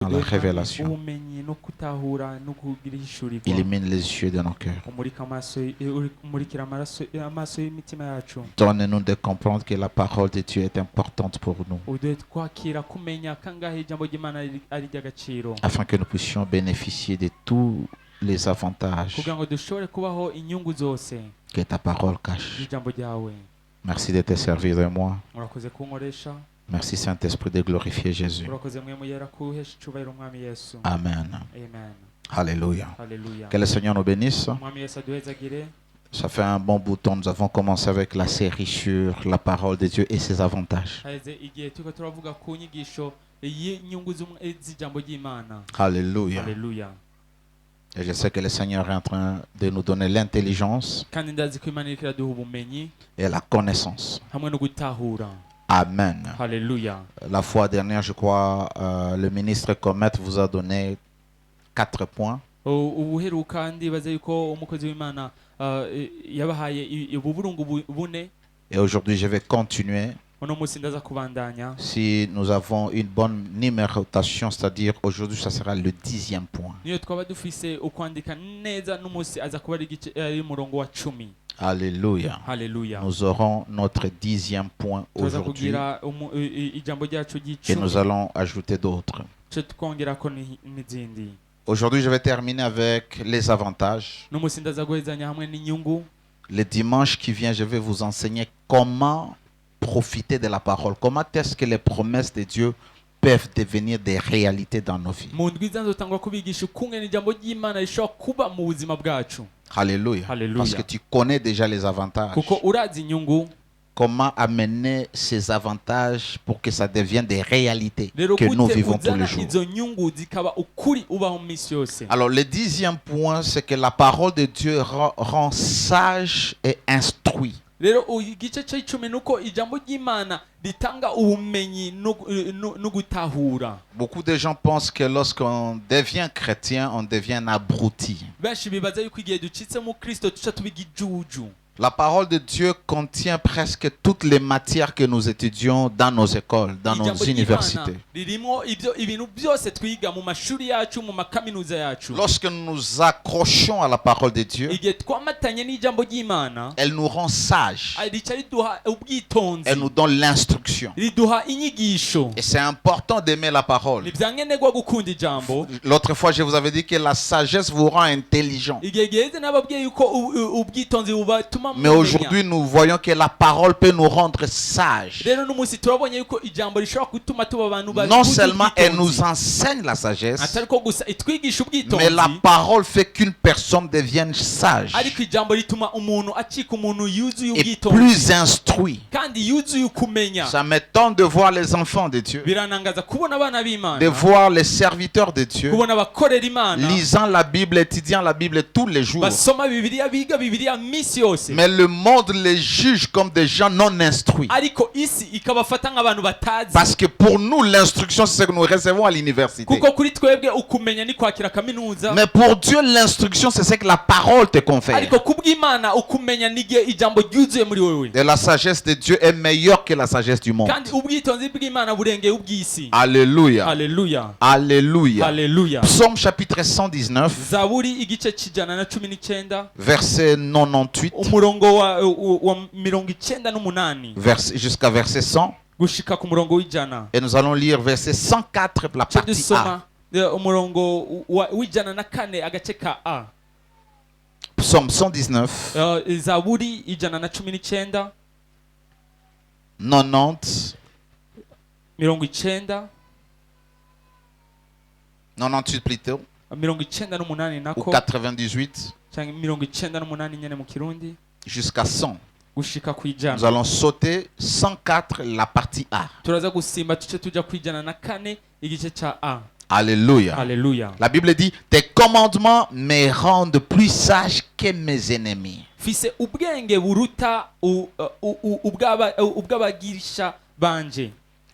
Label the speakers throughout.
Speaker 1: dans la révélation. Illumine les yeux de nos cœurs. Donne-nous de comprendre que la parole de Dieu est importante pour nous, afin que nous puissions bénéficier de tous les avantages que ta parole cache. Merci de te servir de moi. Merci Saint-Esprit de glorifier Jésus. Amen. Alléluia. Que le Seigneur nous bénisse. Ça fait un bon bout de temps, nous avons commencé avec la série sur la parole de Dieu et ses avantages. Alléluia. Et je sais que le Seigneur est en train de nous donner l'intelligence et la connaissance. Amen.
Speaker 2: Alléluia.
Speaker 1: La fois dernière, je crois, le ministre Comet vous a donné 4 points. Et aujourd'hui, je vais continuer. Si nous avons une bonne numérotation, c'est-à-dire aujourd'hui, ça sera le 10e point. Alléluia.
Speaker 2: Alléluia.
Speaker 1: Nous aurons notre 10e point aujourd'hui et nous allons ajouter d'autres. Aujourd'hui, je vais terminer avec les avantages. Le dimanche qui vient, je vais vous enseigner comment profiter de la parole. Comment est-ce que les promesses de Dieu peuvent devenir des réalités dans nos vies. Alléluia.
Speaker 2: Alléluia.
Speaker 1: Parce que tu connais déjà les avantages. Comment amener ces avantages pour que ça devienne des réalités que nous vivons tous les jours. Alors le 10e point, c'est que la parole de Dieu rend sage et instruit. Beaucoup de gens pensent que lorsqu'on devient chrétien, on devient un abruti. La parole de Dieu contient presque toutes les matières que nous étudions dans nos écoles, dans nos universités. Lorsque nous nous accrochons à la parole de Dieu, elle nous rend sages. Elle nous donne l'instruction. Et c'est important d'aimer la parole. L'autre fois, je vous avais dit que la sagesse vous rend intelligent. Mais aujourd'hui, nous voyons que la parole peut nous rendre sages. Non seulement elle nous enseigne la sagesse, mais la parole fait qu'une personne devienne sage et plus instruit. Ça m'étonne de voir les enfants de Dieu, de voir les serviteurs de Dieu lisant la Bible, étudiant la Bible tous les jours. Mais le monde les juge comme des gens non instruits. Parce que pour nous, l'instruction, c'est ce que nous recevons à l'université. Mais pour Dieu, l'instruction, c'est ce que la parole te confère. Et la sagesse de Dieu est meilleure que la sagesse du monde. Alléluia.
Speaker 2: Alléluia.
Speaker 1: Alléluia.
Speaker 2: Alléluia.
Speaker 1: Psaume chapitre 119, verset 98. Jusqu'à verset 100. Et nous allons lire verset 104, la partie A. Psaume 119, 90, 98 plutôt, ou 98, jusqu'à 100. Nous allons sauter 104, la partie A. Alléluia.
Speaker 2: Alléluia.
Speaker 1: La Bible dit, tes commandements me rendent plus sage que mes ennemis.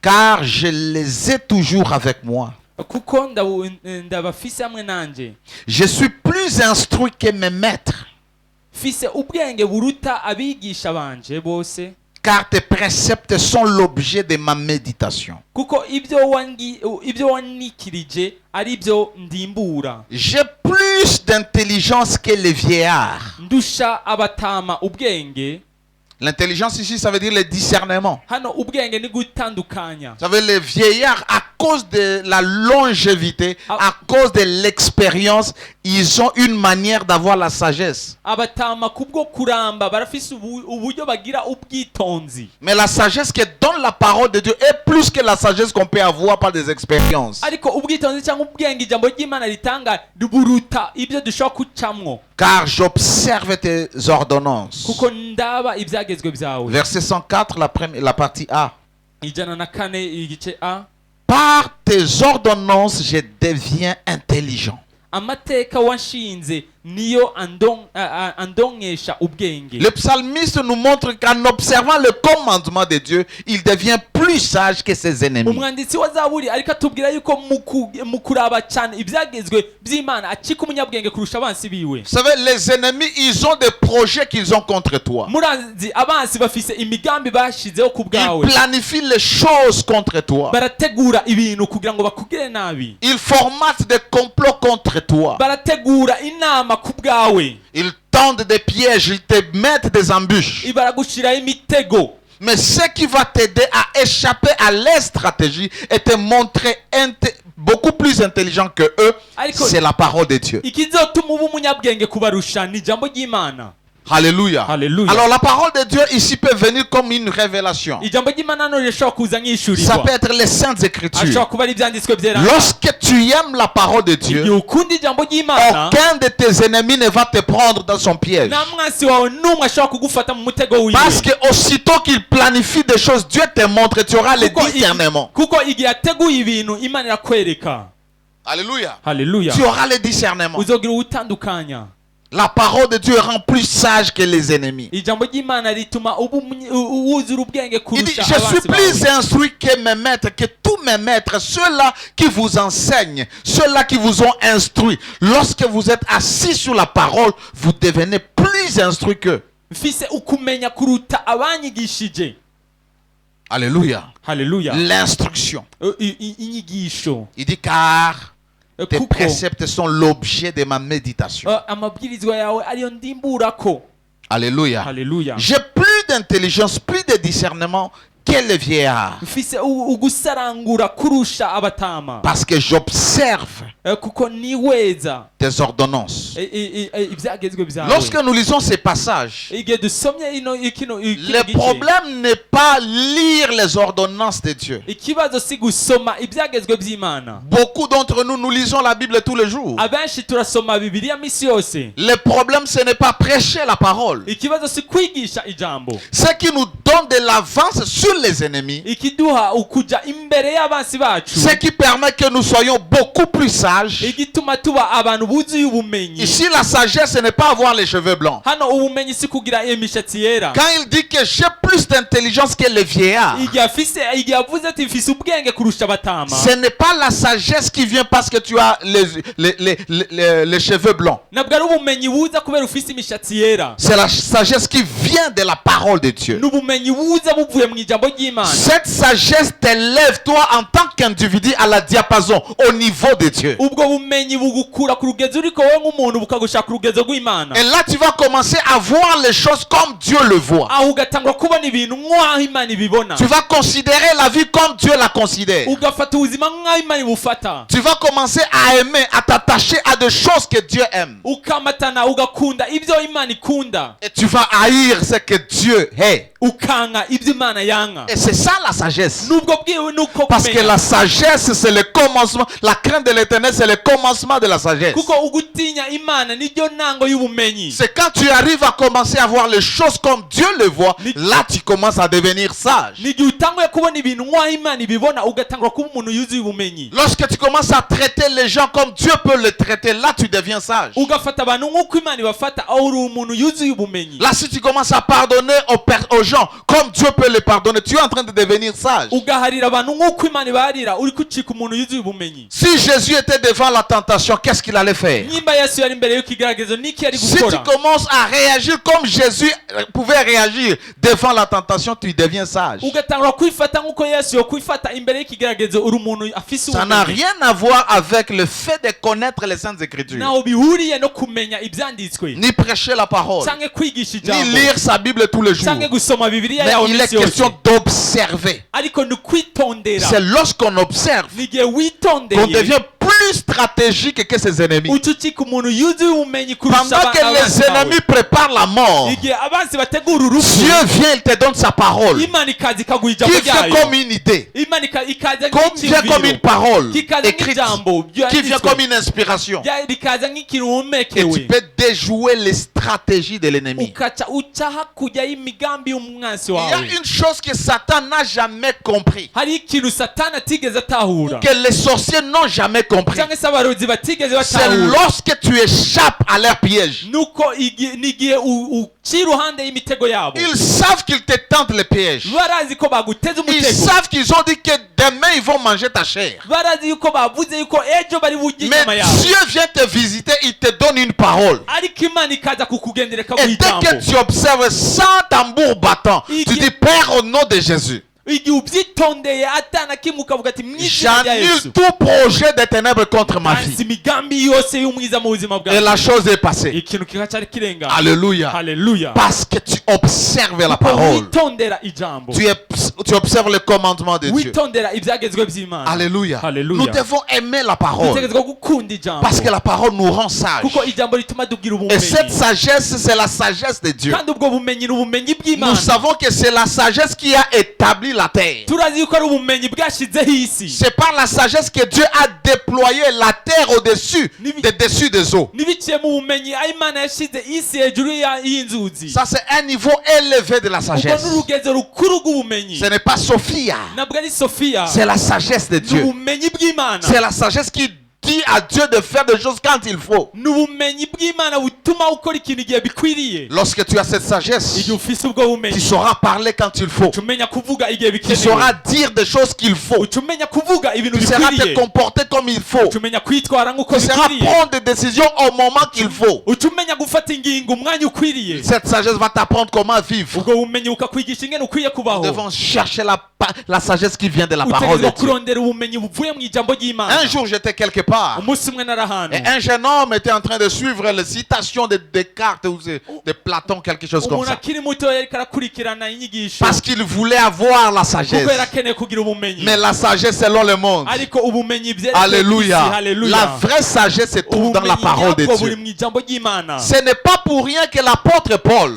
Speaker 1: Car je les ai toujours avec moi. Je suis plus instruit que mes maîtres. car tes préceptes sont l'objet de ma méditation. J'ai plus d'intelligence que les vieillards. L'intelligence ici, ça veut dire le discernement. Ça veut dire les vieillards, à cause de la longévité, à cause de l'expérience, ils ont une manière d'avoir la sagesse. Mais la sagesse que donne la parole de Dieu est plus que la sagesse qu'on peut avoir par des expériences. Car j'observe tes ordonnances. Verset 104, la partie A. Par tes ordonnances, je deviens intelligent. Le psalmiste nous montre qu'en observant le commandement de Dieu, il devient plus sage que ses ennemis. Vous savez, les ennemis, ils ont des projets qu'ils ont contre toi. Ils planifient les choses contre toi. Ils formatent des complots contre toi. Ils tendent des pièges, ils te mettent des embûches. Mais ce qui va t'aider à échapper à leur stratégie et te montrer beaucoup plus intelligent que eux, c'est la parole de Dieu. Alléluia. Alléluia. Alors la parole de Dieu ici peut venir comme une révélation. Ça peut être les saintes écritures. Lorsque tu aimes la parole de Dieu, aucun de tes ennemis ne va te prendre dans son piège. Parce que aussitôt qu'il planifie des choses, Dieu te montre, tu auras le discernement. Alléluia. Alléluia. Tu auras le discernement. La parole de Dieu rend plus sage que les ennemis. Il dit, je suis plus instruit que mes maîtres, que tous mes maîtres, ceux-là qui vous enseignent, ceux-là qui vous ont instruit. Lorsque vous êtes assis sur la parole, vous devenez plus instruit qu'eux. Alléluia. Alléluia. L'instruction. Il dit car tes préceptes sont l'objet de ma méditation. Alléluia. Alléluia. J'ai plus d'intelligence, plus de discernement que les vieillards. Parce que j'observe tes ordonnances. Lorsque nous lisons ces passages, le problème n'est pas lire les ordonnances de Dieu. Beaucoup d'entre nous, nous lisons la Bible tous les jours. Le problème, ce n'est pas prêcher la parole. Ce qui nous donne de l'avance sur les ennemis, ce qui permet que nous soyons beaucoup plus sages. Ici, la sagesse, ce n'est pas avoir les cheveux blancs. Quand il dit que j'ai plus d'intelligence que les vieillards, ce n'est pas la sagesse qui vient parce que tu as les cheveux blancs. C'est la sagesse qui vient de la parole de Dieu. Cette sagesse t'élève toi en tant qu'individu à la diapason, au niveau de Dieu. Et là tu vas commencer à voir les choses comme Dieu le voit. Tu vas considérer la vie comme Dieu la considère. Tu vas commencer à aimer, à t'attacher à des choses que Dieu aime. Et tu vas haïr ce que Dieu hait. Et c'est ça la sagesse. Parce que la sagesse, c'est le commencement. La crainte de l'Éternel, c'est le commencement de la sagesse. C'est quand tu arrives à commencer à voir les choses comme Dieu le voit, là tu commences à devenir sage. Lorsque tu commences à traiter les gens comme Dieu peut les traiter, là tu deviens sage. Là si tu commences à pardonner aux gens gens comme Dieu peut les pardonner, tu es en train de devenir sage. Si Jésus était devant la tentation, qu'est-ce qu'il allait faire? Si tu commences à réagir comme Jésus pouvait réagir devant la tentation, tu deviens sage. Ça n'a rien à voir avec le fait de connaître les Saintes Écritures, ni prêcher la parole, ni lire sa Bible tous les jours. Mais il est question d'observer. C'est lorsqu'on observe qu'on devient plus stratégique que ses ennemis. Pendant que les ennemis préparent la mort, Dieu vient, il te donne sa parole, qui vient comme une idée, qui vient comme une parole écrite, qui vient comme une inspiration. Et tu peux déjouer les stratégies de l'ennemi. Il y a une chose que Satan n'a jamais compris, que les sorciers n'ont jamais compris. C'est lorsque tu échappes à leur piège. Ils savent qu'ils te tentent le piège. Ils savent qu'ils ont dit que demain ils vont manger ta chair. Mais Dieu vient te visiter, il te donne une parole. Et dès que tu observes sans tambour battant, tu dis Père, au nom de Jésus, j'annule tout projet des ténèbres contre ma vie. Et la chose est passée. Alléluia. Parce que tu observes la parole. Tu observes le commandement de Dieu. Alléluia. Nous devons aimer la parole, parce que la parole nous rend sages. Et cette sagesse, c'est la sagesse de Dieu. Nous savons que c'est la sagesse qui a établi la terre. C'est par la sagesse que Dieu a déployé la terre au-dessus des eaux. Ça, c'est un niveau élevé de la sagesse. Ce n'est pas Sophia. C'est la sagesse de Dieu. C'est la sagesse qui dit à Dieu de faire des choses quand il faut. Lorsque tu as cette sagesse, tu sauras parler quand il faut. Tu sauras dire des choses qu'il faut. Tu sauras te comporter comme il faut. Tu sauras prendre des décisions au moment qu'il faut. Cette sagesse va t'apprendre comment vivre. Nous devons chercher la sagesse qui vient de la parole de Dieu. Un jour, j'étais quelque part, et un jeune homme était en train de suivre les citations de Descartes ou de Platon, quelque chose comme ça, parce qu'il voulait avoir la sagesse. Mais la sagesse selon le monde, alléluia, la vraie sagesse se trouve dans la parole de Dieu. Ce n'est pas pour rien que l'apôtre Paul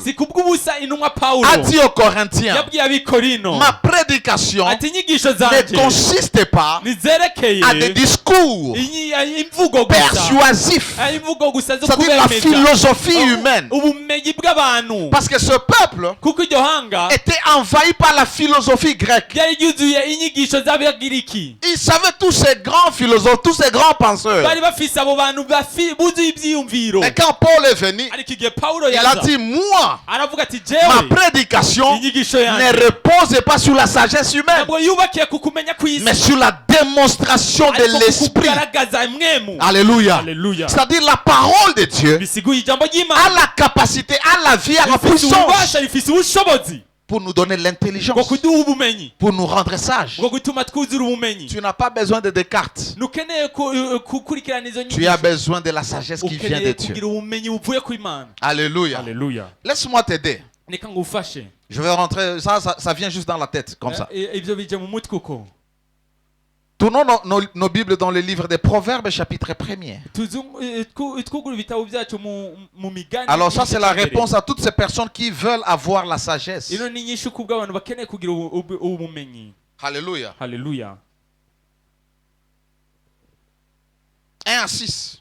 Speaker 1: a dit aux Corinthiens, ma prédication ne consiste pas à des discours persuasif, c'est-à-dire la philosophie humaine. Parce que ce peuple était envahi par la philosophie grecque. Ils savaient tous ces grands philosophes, tous ces grands penseurs. Et quand Paul est venu, il a dit, moi, ma prédication ne repose pas sur la sagesse humaine, mais sur la démonstration de l'esprit. Alléluia. C'est-à-dire la parole de Dieu a la capacité, a la vie, a la puissance pour nous donner l'intelligence, pour nous rendre sages. Tu n'as pas besoin de Descartes. Tu as besoin de la sagesse qui vient de Dieu. Alléluia. Laisse-moi t'aider. Je vais rentrer, ça vient juste dans la tête, comme ça. Tournons nos Bibles dans le livre des Proverbes, chapitre 1er. Alors ça, c'est la réponse à toutes ces personnes qui veulent avoir la sagesse. Alléluia. 1-6.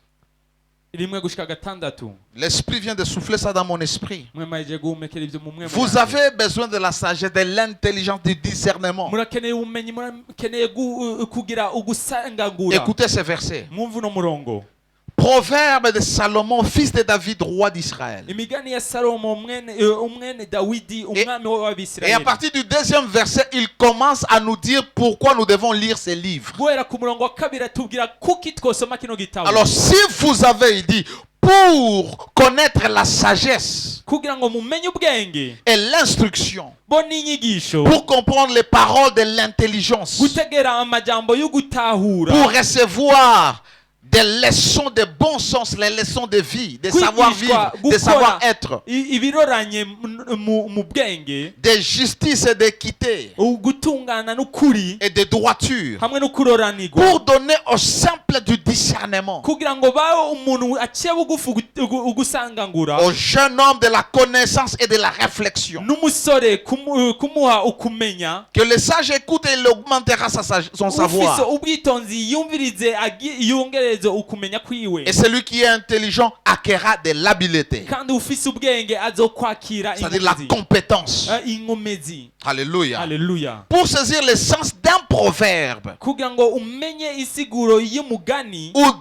Speaker 1: L'esprit vient de souffler ça dans mon esprit. Vous avez besoin de la sagesse, de l'intelligence, du discernement. Écoutez ce verset. Proverbe de Salomon, fils de David, roi d'Israël. Et à partir du deuxième verset, il commence à nous dire pourquoi nous devons lire ces livres. Alors si vous avez dit pour connaître la sagesse et l'instruction, pour comprendre les paroles de l'intelligence, pour recevoir des leçons de bon sens, les leçons de vie, de savoir-vivre, de savoir-être, de justice et d'équité et de droiture, pour donner au simple du discernement, au jeune homme de la connaissance et de la réflexion. Que le sage écoute et il augmentera son savoir. Et celui qui est intelligent acquérera de l'habileté. C'est-à-dire la compétence. Alléluia.
Speaker 2: Alléluia.
Speaker 1: Pour saisir le sens d'un proverbe ou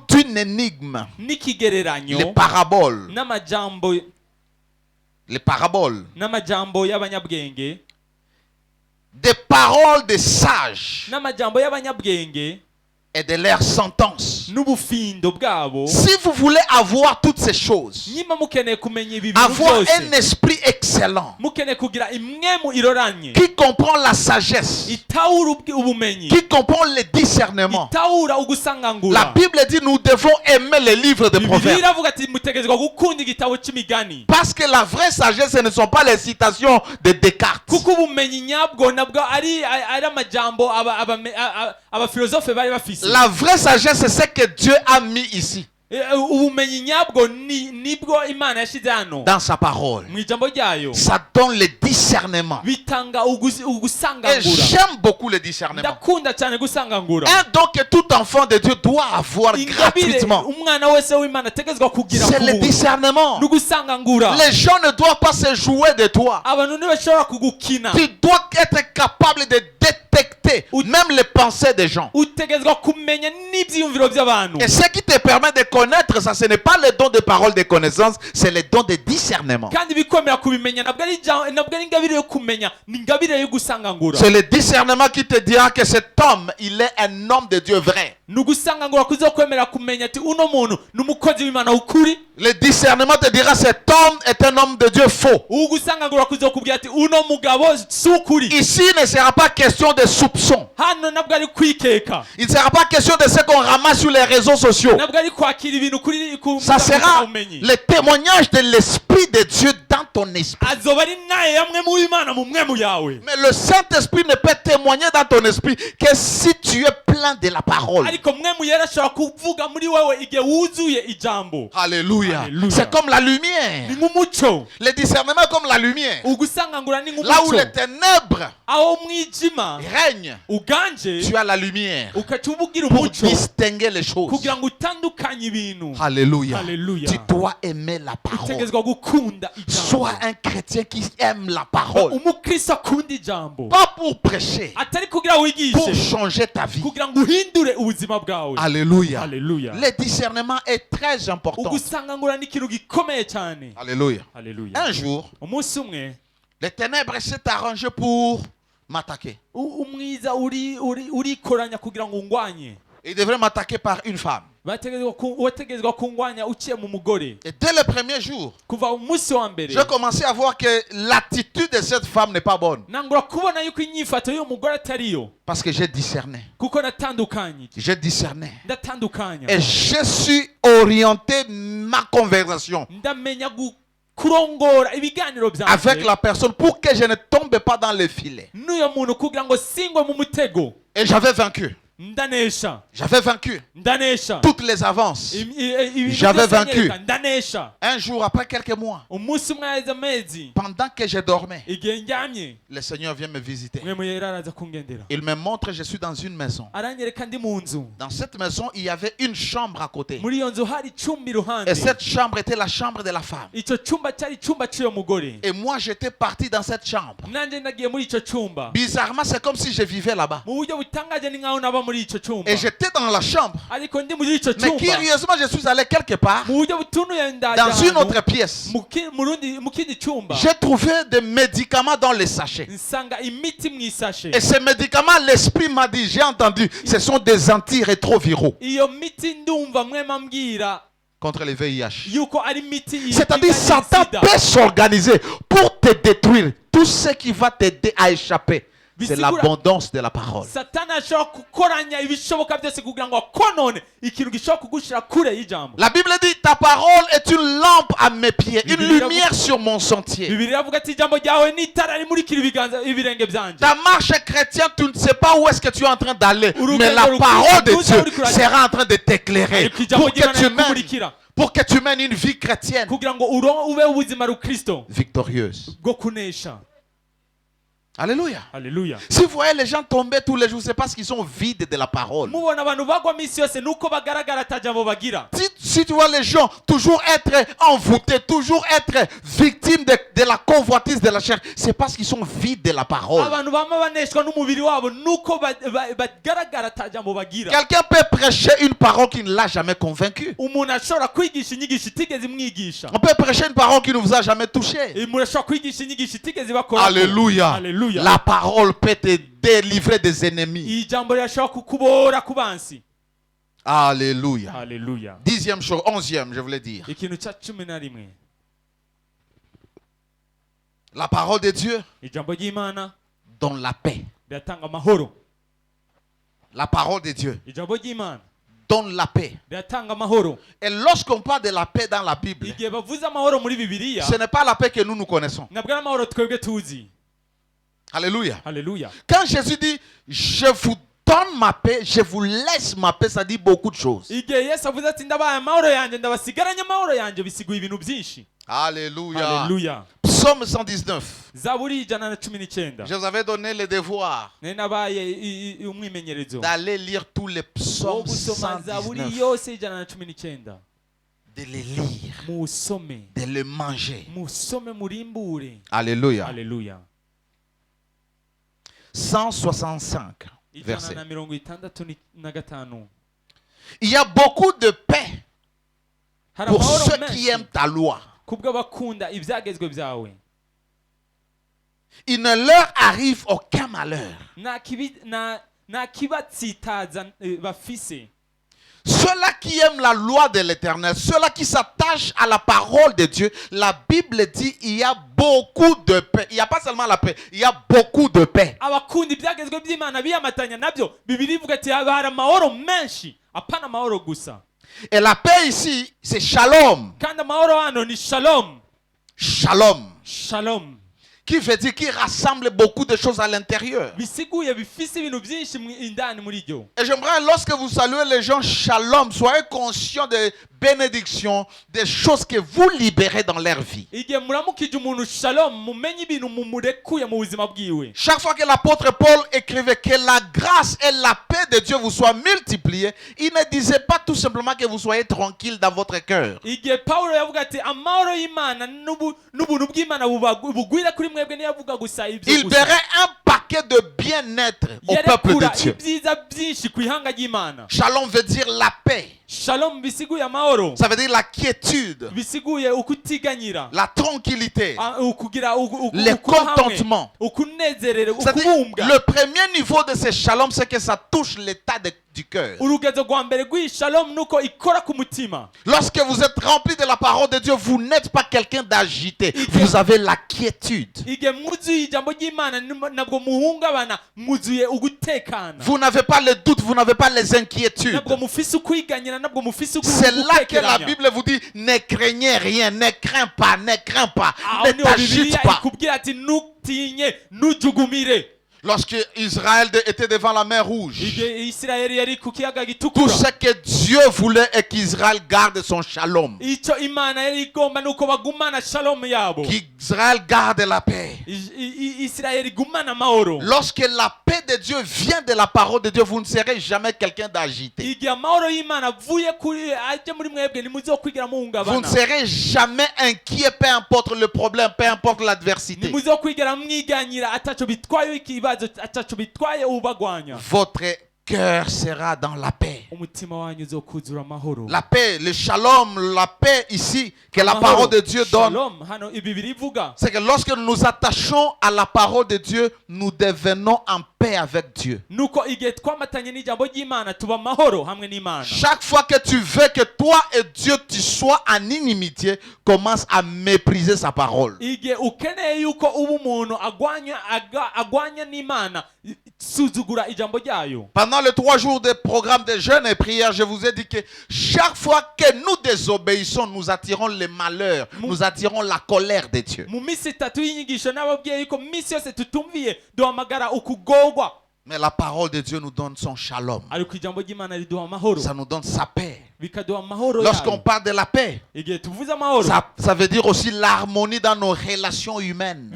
Speaker 1: d'une énigme, les paraboles, des paroles des sages et de leurs sentences. Si vous voulez avoir toutes ces choses, avoir un esprit excellent qui comprend la sagesse, qui comprend le discernement, la Bible dit nous devons aimer les livres de Proverbes. Parce que la vraie sagesse, ce ne sont pas les citations de Descartes. La vraie sagesse, c'est ce que Dieu a mis ici. Dans sa parole. Ça donne le discernement. Et j'aime beaucoup le discernement. Un don que tout enfant de Dieu doit avoir gratuitement. C'est le discernement. Les gens ne doivent pas se jouer de toi. Tu dois être capable de détecter même les pensées des gens. Et ce qui te permet de connaître ça, ce n'est pas le don de parole de connaissance, c'est le don de discernement. C'est le discernement qui te dira que cet homme, il est un homme de Dieu vrai. Le discernement te dira cet homme est un homme de Dieu faux. Ici, il ne sera pas question de soupçons. Il ne sera pas question de ce qu'on ramasse sur les réseaux sociaux. Ça sera le témoignage de l'Esprit de Dieu dans ton esprit. Mais le Saint-Esprit ne peut témoigner dans ton esprit que si tu es plein de la parole. Alléluia. C'est comme la lumière. Le discernement est comme la lumière. Là où les ténèbres règnent, tu as la lumière pour distinguer les choses. Alléluia. Tu dois aimer la parole. Sois un chrétien qui aime la parole. Pas pour prêcher, pour changer ta vie. Alléluia. Le discernement est très important. Alléluia. Un jour, les ténèbres s'est arrangé pour m'attaquer. Il devrait m'attaquer par une femme. Et dès le premier jour, j'ai commencé à voir que l'attitude de cette femme n'est pas bonne. Parce que j'ai discerné. J'ai discerné. Et je suis orienté ma conversation avec la personne pour que je ne tombe pas dans le filet. Et j'avais vaincu. J'avais vaincu toutes les avances. J'avais vaincu. Un jour, après quelques mois, pendant que je dormais, le Seigneur vient me visiter. Il me montre que je suis dans une maison. Dans cette maison, il y avait une chambre à côté. Et cette chambre était la chambre de la femme. Et moi, j'étais parti dans cette chambre. Bizarrement, c'est comme si je vivais là-bas. Et j'étais dans la chambre. Mais curieusement, je suis allé quelque part dans une autre pièce. J'ai trouvé des médicaments dans les sachets. Et ces médicaments, l'esprit m'a dit, j'ai entendu, ce sont des antirétroviraux contre les VIH. C'est-à-dire Satan peut s'organiser pour te détruire. Tout ce qui va t'aider à échapper, c'est l'abondance de la parole. La Bible dit, ta parole est une lampe à mes pieds, une lumière sur mon sentier. Ta marche chrétienne, tu ne sais pas où est-ce que tu es en train d'aller, mais la parole de Dieu sera en train de t'éclairer pour que tu mènes une vie chrétienne victorieuse. Alléluia.
Speaker 2: Alléluia.
Speaker 1: Si vous voyez les gens tomber tous les jours, c'est parce qu'ils sont vides de la parole. Si tu vois les gens toujours être envoûtés, toujours être victimes de la convoitise de la chair, c'est parce qu'ils sont vides de la parole. Quelqu'un peut prêcher une parole qui ne l'a jamais convaincu. On peut prêcher une parole qui ne vous a jamais touché. Alléluia.
Speaker 2: Alléluia.
Speaker 1: La parole peut te délivrer des ennemis. Alléluia.
Speaker 2: Alléluia.
Speaker 1: 10e chose, 11e, je voulais dire. La parole de Dieu donne la paix. La parole de Dieu donne la paix. Et lorsqu'on parle de la paix dans la Bible, ce n'est pas la paix que nous connaissons. Alléluia.
Speaker 2: Alléluia.
Speaker 1: Quand Jésus dit, je vous donne ma paix, je vous laisse ma paix, ça dit beaucoup de choses. Alléluia.
Speaker 2: Alléluia.
Speaker 1: Psaume 119. Je vous avais donné le devoir d'aller lire tous les psaumes 119. De les lire. De les manger. Alléluia.
Speaker 2: Alléluia.
Speaker 1: 165 versets. Il y a beaucoup de paix pour ceux qui aiment ta loi. Il ne leur arrive aucun malheur. Ceux-là qui aiment la loi de l'Éternel, ceux-là qui s'attachent à la parole de Dieu, la Bible dit il y a beaucoup de paix. Il n'y a pas seulement la paix, il y a beaucoup de paix. Et la paix ici, c'est shalom. Shalom.
Speaker 2: Shalom.
Speaker 1: Qui veut dire qu'il rassemble beaucoup de choses à l'intérieur. Et j'aimerais, lorsque vous saluez les gens shalom, soyez conscients des bénédictions, des choses que vous libérez dans leur vie. Chaque fois que l'apôtre Paul écrivait que la grâce et la paix de Dieu vous soient multipliées, il ne disait pas tout simplement que vous soyez tranquille dans votre cœur. Il verrait un paquet de bien-être au peuple de Dieu. Shalom veut dire la paix. Ça veut dire la quiétude, la tranquillité, le contentement. C'est-à-dire, le premier niveau de ce shalom, c'est que ça touche l'état du cœur. Lorsque vous êtes rempli de la parole de Dieu, vous n'êtes pas quelqu'un d'agité. Vous avez la quiétude. Vous n'avez pas le doute, vous n'avez pas les inquiétudes. C'est là que la Bible vous dit, ne craignez rien, ne crains pas, ne crains pas, ne t'agite pas. Lorsque Israël était devant la mer Rouge, tout ce que Dieu voulait est qu'Israël garde son shalom. Qu'Israël garde la paix. Lorsque la paix de Dieu vient de la parole de Dieu, vous ne serez jamais quelqu'un d'agité. Vous ne serez jamais inquiet, peu importe le problème, peu importe l'adversité. Votre cœur sera dans la paix. La paix, le shalom, la paix ici que la parole de Dieu donne. C'est que lorsque nous nous attachons à la parole de Dieu, nous devenons en paix avec Dieu. Chaque fois que tu veux que toi et Dieu tu sois en inimitié, commence à mépriser sa parole. Pendant les 3 jours de programme de jeûne et prière, je vous ai dit que chaque fois que nous désobéissons, nous attirons les malheurs, nous attirons la colère de Dieu. Mais la parole de Dieu nous donne son shalom. Ça nous donne sa paix. Lorsqu'on parle de la paix, ça veut dire aussi l'harmonie dans nos relations humaines,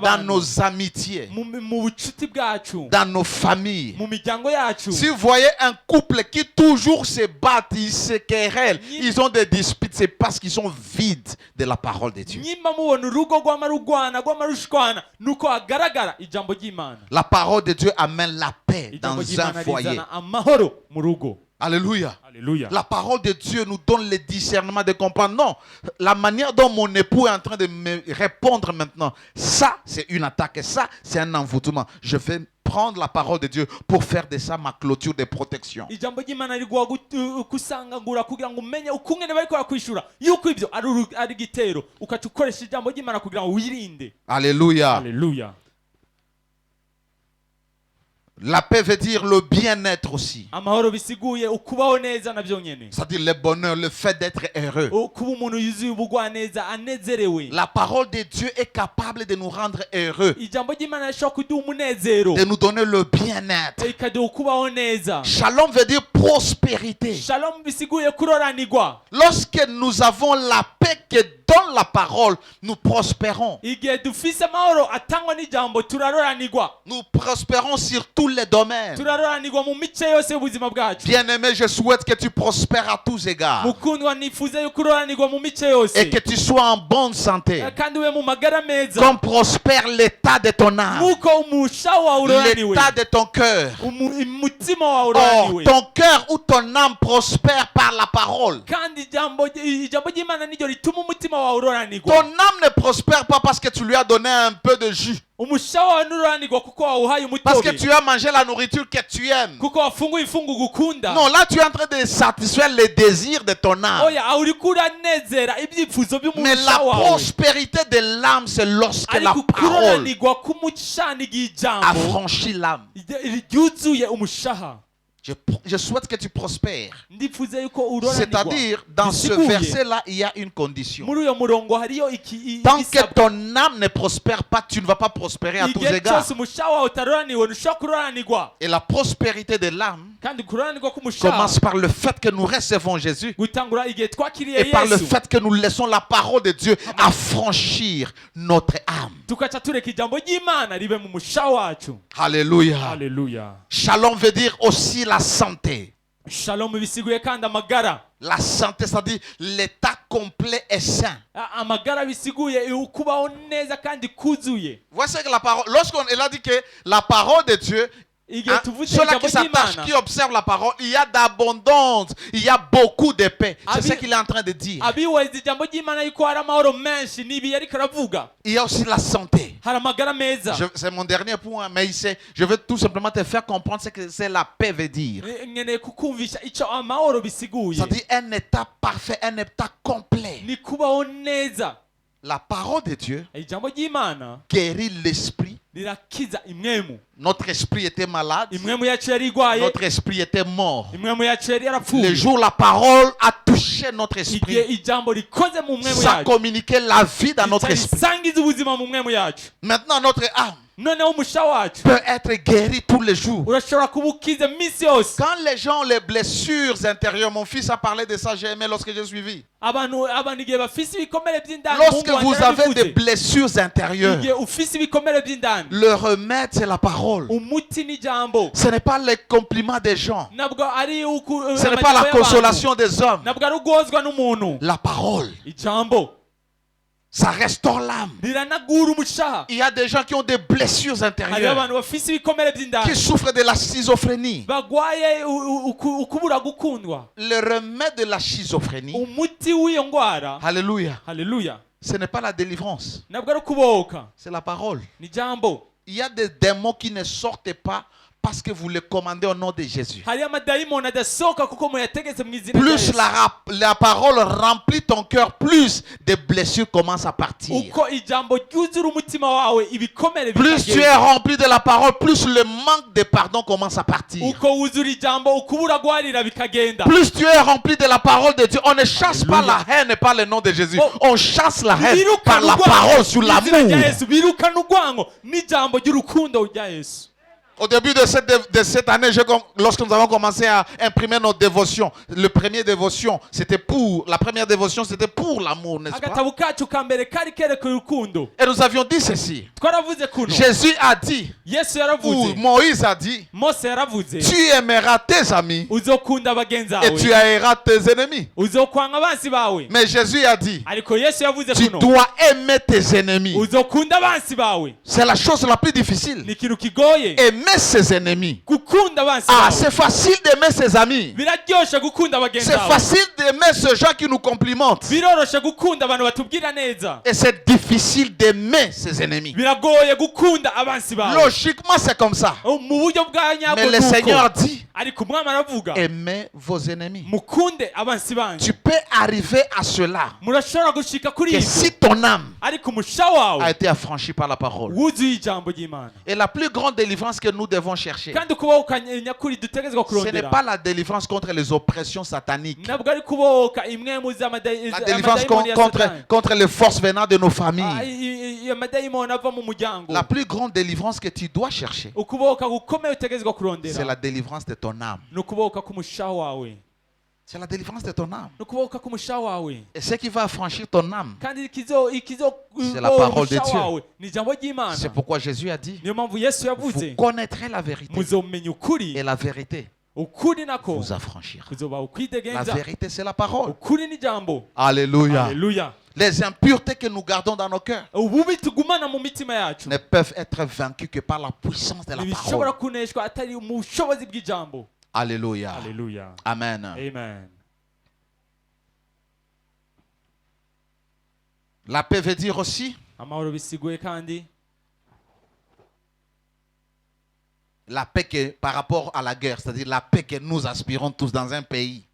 Speaker 1: dans nos amitiés, dans nos familles. Si vous voyez un couple qui toujours se bat, ils se querellent, ils ont des disputes, c'est parce qu'ils sont vides de la parole de Dieu. La parole de Dieu amène la paix dans un foyer. Alléluia. Alléluia. La parole de Dieu nous donne le discernement de comprendre. Non, la manière dont mon époux est en train de me répondre maintenant, ça c'est une attaque et ça c'est un envoûtement. Je vais prendre la parole de Dieu pour faire de ça ma clôture de protection. Alléluia. Alléluia. La paix veut dire le bien-être aussi. C'est-à-dire le bonheur, le fait d'être heureux. La parole de Dieu est capable de nous rendre heureux, de nous donner le bien-être. Shalom veut dire prospérité. Lorsque nous avons la paix que donne la parole, nous prospérons. Nous prospérons sur tous les domaines. Bien-aimé, je souhaite que tu prospères à tous égards et que tu sois en bonne santé, comme prospère l'état de ton âme, l'état de ton cœur. Or, ton cœur ou ton âme prospère par la parole. Ton âme ne prospère pas parce que tu lui as donné un peu de jus, parce que tu as mangé la nourriture que tu aimes. Non, là tu es en train de satisfaire les désirs de ton âme. Mais la prospérité de l'âme, c'est lorsque la parole a franchi l'âme. Je souhaite que tu prospères. C'est-à-dire, dans ce verset-là, il y a une condition. Tant que ton âme ne prospère pas, tu ne vas pas prospérer à tous égards. Et la prospérité de l'âme commence par le fait que nous recevons Jésus et par le fait que nous laissons la parole de Dieu affranchir notre âme. Alléluia. Alléluia. Shalom veut dire aussi la santé. La santé, c'est-à-dire l'état complet et sain. Voici que la parole, lorsqu'on a dit que la parole de Dieu, ceux-là qui s'attachent, qui observent la parole, il y a d'abondance, il y a beaucoup de paix. C'est ce qu'il est en train de dire. Il y a aussi la santé. C'est mon dernier point, mais je veux tout simplement te faire comprendre ce que c'est la paix veut dire. C'est-à-dire un état parfait, un état complet. La parole de Dieu guérit l'esprit. Notre esprit était malade. Notre esprit était mort. Le jour où la parole a touché notre esprit, ça a communiqué la vie dans notre esprit. Maintenant notre âme peut être guéri tous les jours. Quand les gens ont les blessures intérieures, mon fils a parlé de ça, j'ai aimé lorsque j'ai suivi. Lorsque vous avez des blessures intérieures, le remède c'est la parole. Ce n'est pas les compliments des gens. Ce n'est pas la consolation des hommes. La parole. Ça restaure l'âme. Il y a des gens qui ont des blessures intérieures, qui souffrent de la schizophrénie. Le remède de la schizophrénie, alléluia, ce n'est pas la délivrance, c'est la parole. Il y a des démons qui ne sortent pas parce que vous les commandez au nom de Jésus. Plus la parole remplit ton cœur, plus des blessures commencent à partir. Plus tu es rempli de la parole, plus le manque de pardon commence à partir. Plus tu es rempli de la parole de Dieu, on ne chasse pas la haine et pas le nom de Jésus. On chasse la haine par la parole sur l'amour. Au début de cette année, lorsque nous avons commencé à imprimer nos dévotions, la première dévotion, c'était pour l'amour, n'est-ce pas? Et nous avions dit ceci. Jésus a dit, ou Moïse a dit, tu aimeras tes amis et tu haïras tes ennemis. Mais Jésus a dit, tu dois aimer tes ennemis. C'est la chose la plus difficile. Aimer ses ennemis. C'est facile d'aimer ses amis. C'est facile d'aimer ceux gens qui nous complimentent. Et c'est difficile d'aimer ses ennemis. Logiquement, c'est comme ça. Mais le Seigneur dit, aimez vos ennemis. Tu peux arriver à cela que si ton âme a été affranchie par la parole. Et la plus grande délivrance que nous devons chercher, ce n'est pas la délivrance contre les oppressions sataniques, la délivrance contre les forces venant de nos familles. La plus grande délivrance que tu dois chercher, c'est la délivrance de ton âme. C'est la délivrance de ton âme. Et ce qui va affranchir ton âme, c'est la parole de Dieu. C'est pourquoi Jésus a dit, vous connaîtrez la vérité et la vérité vous affranchira. La vérité, c'est la parole. Alléluia. Les impuretés que nous gardons dans nos cœurs ne peuvent être vaincues que par la puissance de la parole. Alléluia. Amen. La paix veut dire aussi la paix que, par rapport à la guerre, c'est-à-dire la paix que nous aspirons tous dans un pays.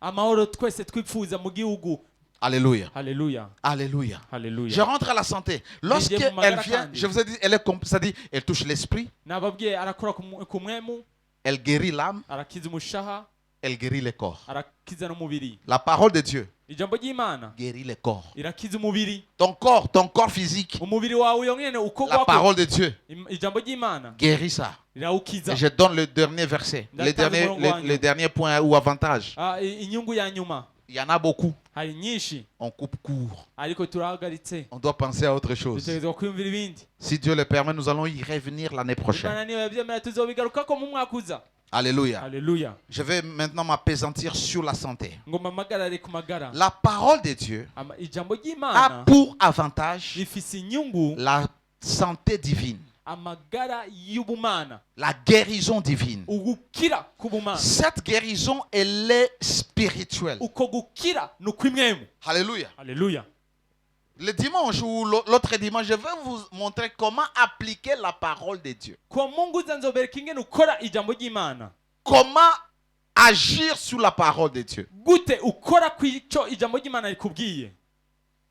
Speaker 1: Alléluia. Je rentre à la santé. Lorsqu'elle vient, je vous ai dit, c'est-à-dire, elle touche l'esprit. Elle guérit l'âme. Elle guérit le corps. La parole de Dieu guérit le corps. Ton corps physique. La parole de Dieu guérit ça. Et je donne le dernier verset, le dernier point ou avantage. Il y en a beaucoup. On coupe court. On doit penser à autre chose. Si Dieu le permet, nous allons y revenir l'année prochaine. Alléluia. Je vais maintenant m'appesantir sur la santé. La parole de Dieu a pour avantage la santé divine. La guérison divine. Cette guérison, elle est spirituelle. Alléluia. Le dimanche ou l'autre dimanche, je vais vous montrer comment appliquer la parole de Dieu. Comment agir sur la parole de Dieu.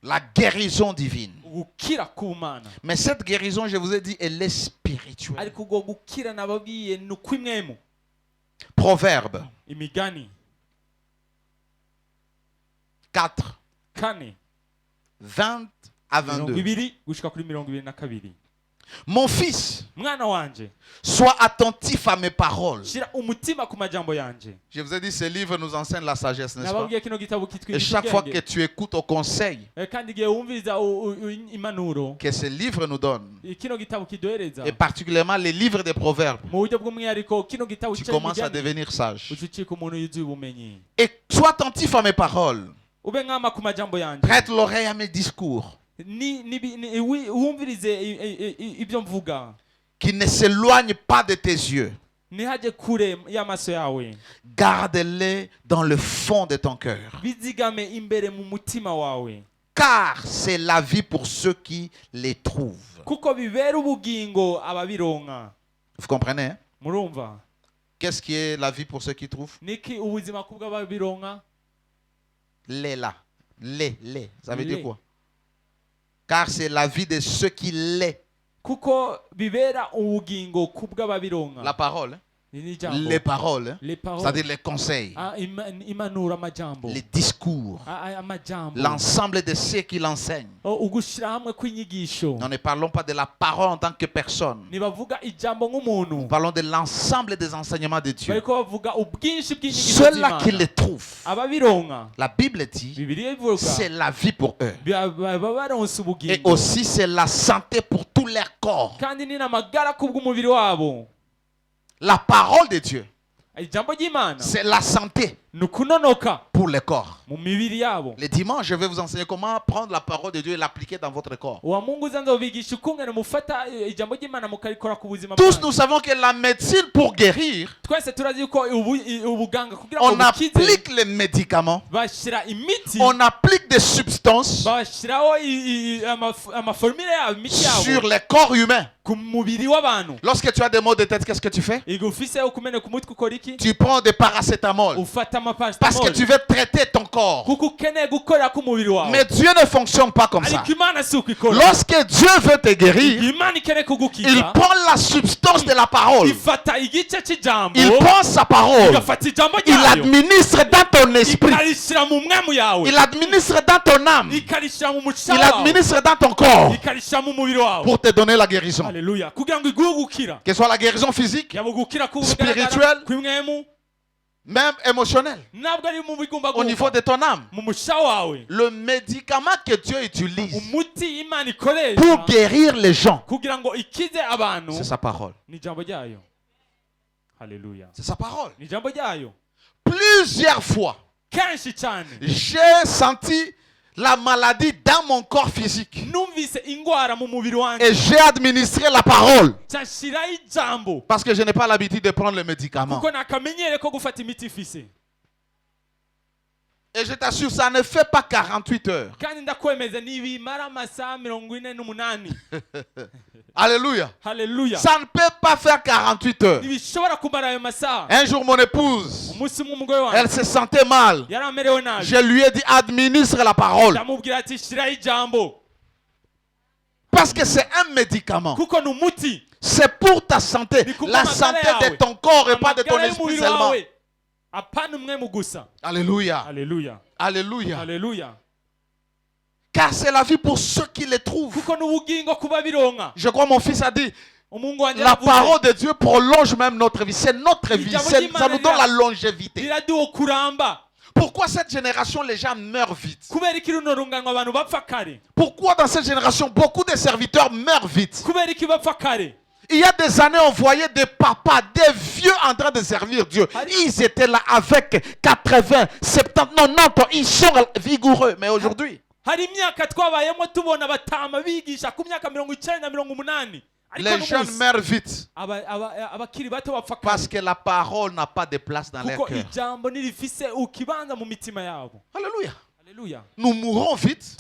Speaker 1: La guérison divine. Mais cette guérison, je vous ai dit, elle est spirituelle. Proverbe 4. 20 à 22. Mon fils, sois attentif à mes paroles. Je vous ai dit, ce livre nous enseigne la sagesse, n'est-ce pas? Et chaque fois que tu écoutes au conseil que ce livre nous donne, et particulièrement les livres des proverbes, tu commences à devenir sage. Et sois attentif à mes paroles. Prête l'oreille à mes discours. qui ne s'éloigne pas de tes yeux. Garde-les dans le fond de ton cœur. Car c'est la vie pour ceux qui les trouvent. Vous comprenez, hein? Qu'est-ce qui est la vie pour ceux qui trouvent? Les là. Les. Ça veut dire quoi? Car c'est la vie de ceux qui les. La parole. Hein? Les paroles, c'est-à-dire les conseils, les discours, l'ensemble de ceux qui l'enseignent. Nous ne parlons pas de la parole en tant que personne. Nous parlons de l'ensemble des enseignements de Dieu. Ceux-là qui les trouvent, la Bible dit, c'est la vie pour eux. Et aussi c'est la santé pour tout leur corps. La parole de Dieu, c'est la santé pour le corps. Les dimanches, je vais vous enseigner comment prendre la parole de Dieu et l'appliquer dans votre corps. Tous nous savons que la médecine pour guérir, on applique les médicaments, on applique des substances sur les corps humains. Lorsque tu as des maux de tête, qu'est-ce que tu fais? Tu prends des paracétamol parce que tu veux traiter ton corps. Mais Dieu ne fonctionne pas comme ça. Lorsque Dieu veut te guérir, il prend la substance de la parole, il prend sa parole, il administre dans ton esprit, il administre dans ton âme, il administre dans ton corps pour te donner la guérison.
Speaker 2: Alléluia.
Speaker 1: Que ce soit la guérison physique, spirituelle, même émotionnelle, au niveau de ton âme. Le médicament que Dieu utilise pour guérir les gens, c'est sa parole.
Speaker 2: Alléluia.
Speaker 1: C'est sa parole. Plusieurs fois, j'ai senti la maladie dans mon corps physique. Et j'ai administré la parole. Parce que je n'ai pas l'habitude de prendre le médicament. Et je t'assure, ça ne fait pas 48 heures. Alléluia.
Speaker 2: Alléluia.
Speaker 1: Ça ne peut pas faire 48 heures. Un jour, mon épouse, elle se sentait mal. Je lui ai dit, administre la parole. Parce que c'est un médécament. C'est pour ta santé. La santé de ton corps et pas de ton esprit seulement. Alléluia.
Speaker 2: Alléluia.
Speaker 1: Alléluia.
Speaker 2: Alléluia.
Speaker 1: Car c'est la vie pour ceux qui les trouvent. Je crois mon fils a dit, la parole de Dieu prolonge même notre vie. C'est notre vie. Ça nous donne la longévité. Pourquoi cette génération, les gens meurent vite? Pourquoi dans cette génération, beaucoup de serviteurs meurent vite? Il y a des années, on voyait des papas, des vieux en train de servir Dieu. Ils étaient là avec 80, 70, 90 ans. Ils sont vigoureux. Mais aujourd'hui, les jeunes meurent vite. Parce que la parole n'a pas de place dans leur cœur. Alléluia.
Speaker 2: Alléluia.
Speaker 1: Nous mourrons vite.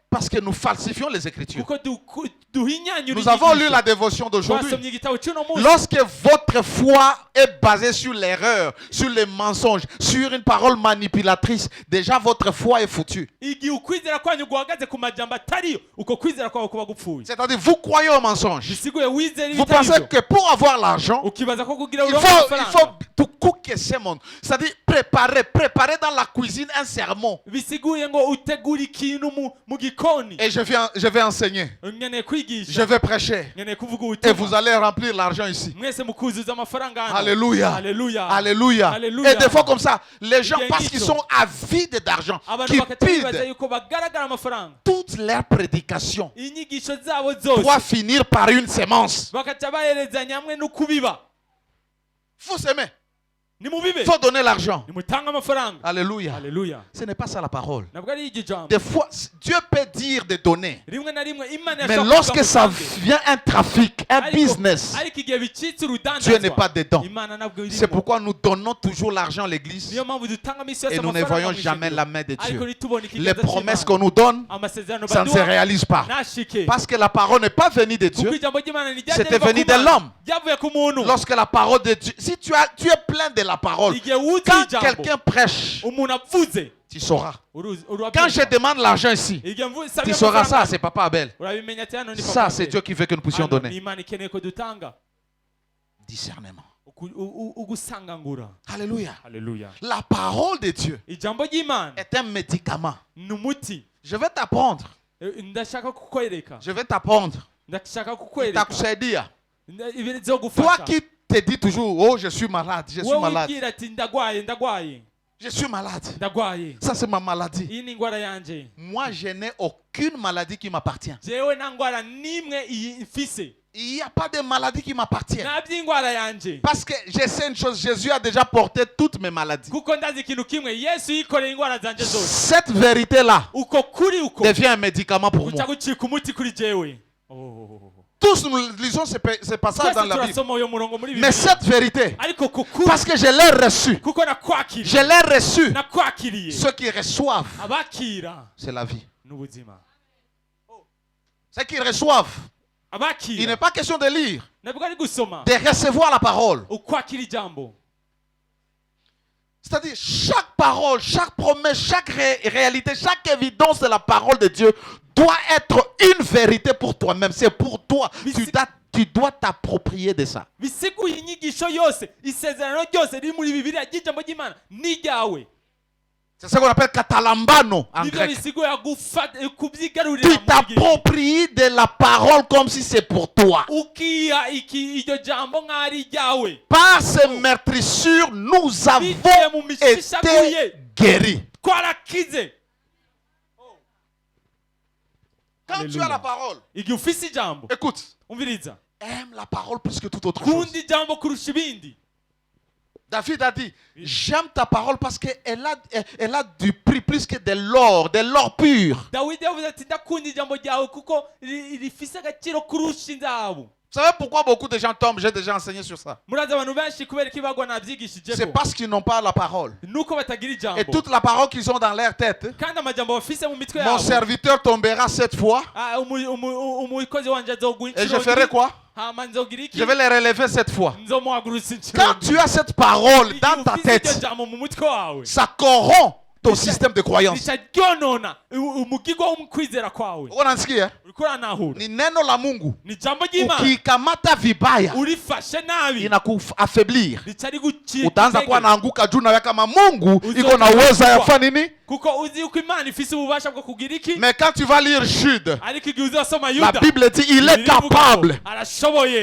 Speaker 1: Parce que nous falsifions les Écritures. Nous avons lu la dévotion d'aujourd'hui. Lorsque votre foi est basée sur l'erreur, sur les mensonges, sur une parole manipulatrice, déjà votre foi est foutue. C'est-à-dire, vous croyez au mensonge. Vous pensez que pour avoir l'argent, il faut tout couper ce monde. C'est-à-dire, préparer dans la cuisine un sermon. Et je vais enseigner. Je vais prêcher. Et vous allez remplir l'argent ici. Alléluia.
Speaker 2: Alléluia.
Speaker 1: Alléluia.
Speaker 2: Alléluia.
Speaker 1: Et des fois comme ça, les gens, parce qu'ils sont avides d'argent, qui pident, toute leur prédication doit finir par une sémence. Vous s'aimez. Il faut donner l'argent. Alléluia. Ce n'est pas ça la parole. Des fois, Dieu peut dire de donner. Mais lorsque ça vient un trafic, un business, Dieu n'est pas dedans. C'est pourquoi nous donnons toujours l'argent à l'église et nous ne voyons jamais la main de Dieu. Les promesses qu'on nous donne, ça ne se réalise pas. Parce que la parole n'est pas venue de Dieu, c'était venu de l'homme. Lorsque la parole de Dieu, si tu es plein de la parole, quand quelqu'un prêche, tu sauras. Quand je demande l'argent ici, tu sauras ça, c'est Papa Abel. Ça, c'est Dieu qui veut que nous puissions donner. Discernement. Alléluia. La parole de Dieu est un médicament. Je vais t'apprendre. Je vais t'apprendre. Toi qui te dis toujours, oh, je suis malade, je suis malade. Je suis malade. Ça, c'est ma maladie. Moi, je n'ai aucune maladie qui m'appartient. Il n'y a pas de maladie qui m'appartient. Parce que je sais une chose, Jésus a déjà porté toutes mes maladies. Cette vérité-là devient un médicament pour moi. Tous nous lisons ces passages dans la Bible. Mais cette vérité, parce que je l'ai reçue, ceux qui reçoivent, c'est la vie. Ceux qui reçoivent, il n'est pas question de lire, de recevoir la parole. C'est-à-dire, chaque parole, chaque promesse, chaque réalité, chaque évidence de la parole de Dieu doit être une vérité pour toi-même. C'est pour toi. Tu dois t'approprier de ça. C'est ce qu'on appelle katalambano en grec. Tu t'appropries de la parole comme si c'est pour toi. Par ces meurtrissures, nous avons été guéris. Quand tu as la parole, écoute, aime la parole plus que toute autre chose. David a dit, j'aime ta parole parce qu'elle a du prix plus que de l'or pur. Vous savez pourquoi beaucoup de gens tombent? J'ai déjà enseigné sur ça. C'est parce qu'ils n'ont pas la parole. Et toute la parole qu'ils ont dans leur tête. Mon serviteur tombera 7 fois. Et je ferai quoi? Je vais les relever 7 fois. Quand tu as cette parole dans ta tête, ça corrompt ton système de croyance. Unasikia? Ni neno la Mungu. Ukikamata vibaya inakuaffaiblir. Utaanza kuwa naanguka juu na kama Mungu iko na uwezo ya kufanya nini? Mais quand tu vas lire Jude, la Bible dit il est capable.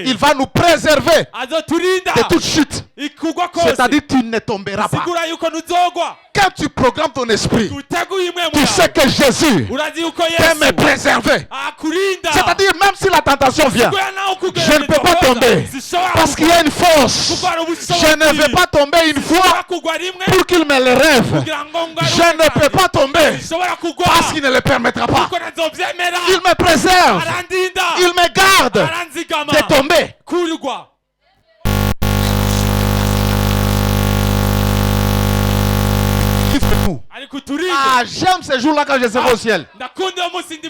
Speaker 1: Il va nous préserver de toute chute. C'est-à-dire tu ne tomberas pas. Quand tu programmes ton esprit, tu sais que Jésus peut me préserver. C'est-à-dire même si la tentation vient, je ne peux pas tomber. Parce qu'il y a une force. Je ne vais pas tomber une fois pour qu'il me le rêve. Je ne peux pas tomber parce qu'il ne le permettra pas. Il me préserve. Il me garde de tomber. Ah, j'aime ces jours-là quand je serai au ciel.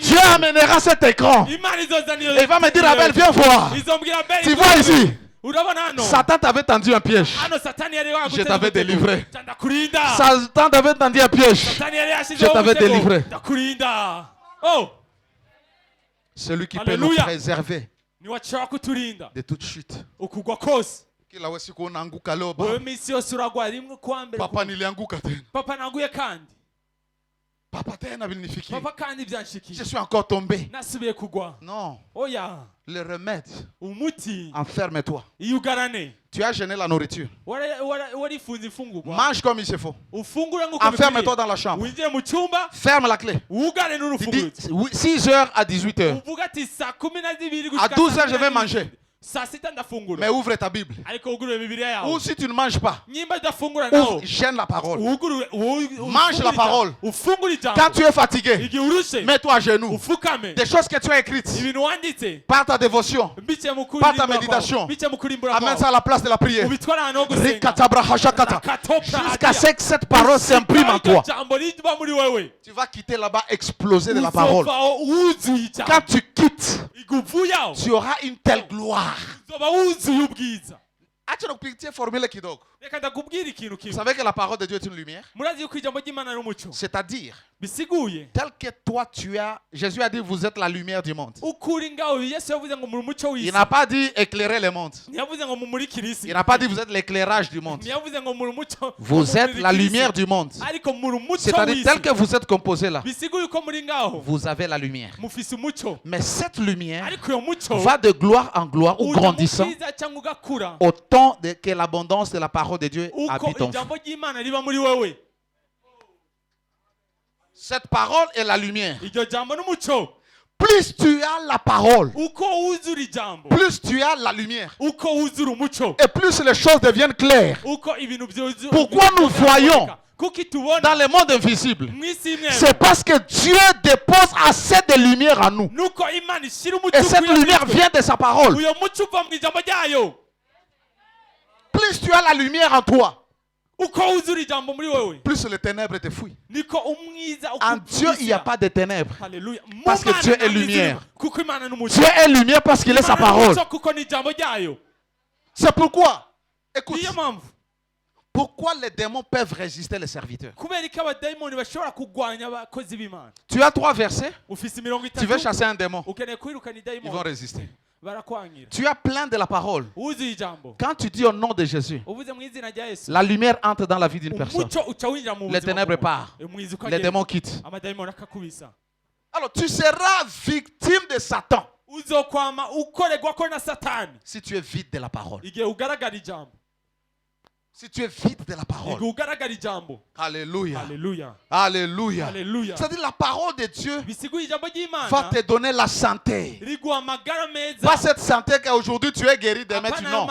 Speaker 1: Dieu amènera cet écran. Et il va me dire, Abel, viens voir. Tu vois ici, Satan t'avait tendu un piège. Je t'avais délivré. Satan t'avait tendu un piège. Je t'avais délivré. Celui qui peut nous préserver de toute chute. Kila wewe siku unaanguka leo baba. Papa nilianguka tena. Papa tena vilinifikia. Je suis encore tombé. Non. Le remède. Enferme-toi. Tu as gêné la nourriture. Mange comme il se faut. Enferme-toi dans la chambre. Ferme la clé. 6h à 18h. À 12h, je vais manger. Mais ouvre ta Bible. Ou si tu ne manges pas, ouvre, gêne la parole. Mange la parole. Quand tu es fatigué, mets-toi à genoux. Des choses que tu as écrites par ta dévotion, par ta méditation, amène ça à la place de la prière. Jusqu'à ce que cette parole s'imprime en toi. Tu vas quitter là-bas explosé de la parole. Quand tu quittes, tu auras une telle gloire. Vous savez que la parole de Dieu est une lumière. C'est-à-dire, tel que toi tu as, Jésus a dit vous êtes la lumière du monde. Il n'a pas dit éclairer le monde. Il n'a pas dit vous êtes l'éclairage du monde. Vous êtes la lumière du monde. C'est-à-dire tel que vous êtes composé là, vous avez la lumière. Mais cette lumière va de gloire en gloire ou grandissant autant que l'abondance de la parole de Dieu habite en vous. Cette parole est la lumière. Plus tu as la parole, plus tu as la lumière. Et plus les choses deviennent claires. Pourquoi nous voyons dans le monde invisible? C'est parce que Dieu dépose assez de lumière en nous. Et cette lumière vient de sa parole. Plus tu as la lumière en toi, plus les ténèbres te fuient. En Dieu, il n'y a pas de ténèbres. Parce que Dieu est lumière. Dieu est lumière parce qu'il est sa parole. C'est pourquoi, écoute, pourquoi les démons peuvent résister les serviteurs? Tu as 3 versets. Tu veux chasser un démon, ils vont résister. Tu as plein de la parole. Quand tu dis au nom de Jésus, la lumière entre dans la vie d'une personne. Les ténèbres partent. Les démons quittent. Alors tu seras victime de Satan si tu es vide de la parole. Si tu es vide de la parole. Alléluia. Alléluia. Alléluia. Alléluia. C'est-à-dire la parole de Dieu va te donner la santé. Pas cette santé qu'aujourd'hui tu es guéri, demain tu non.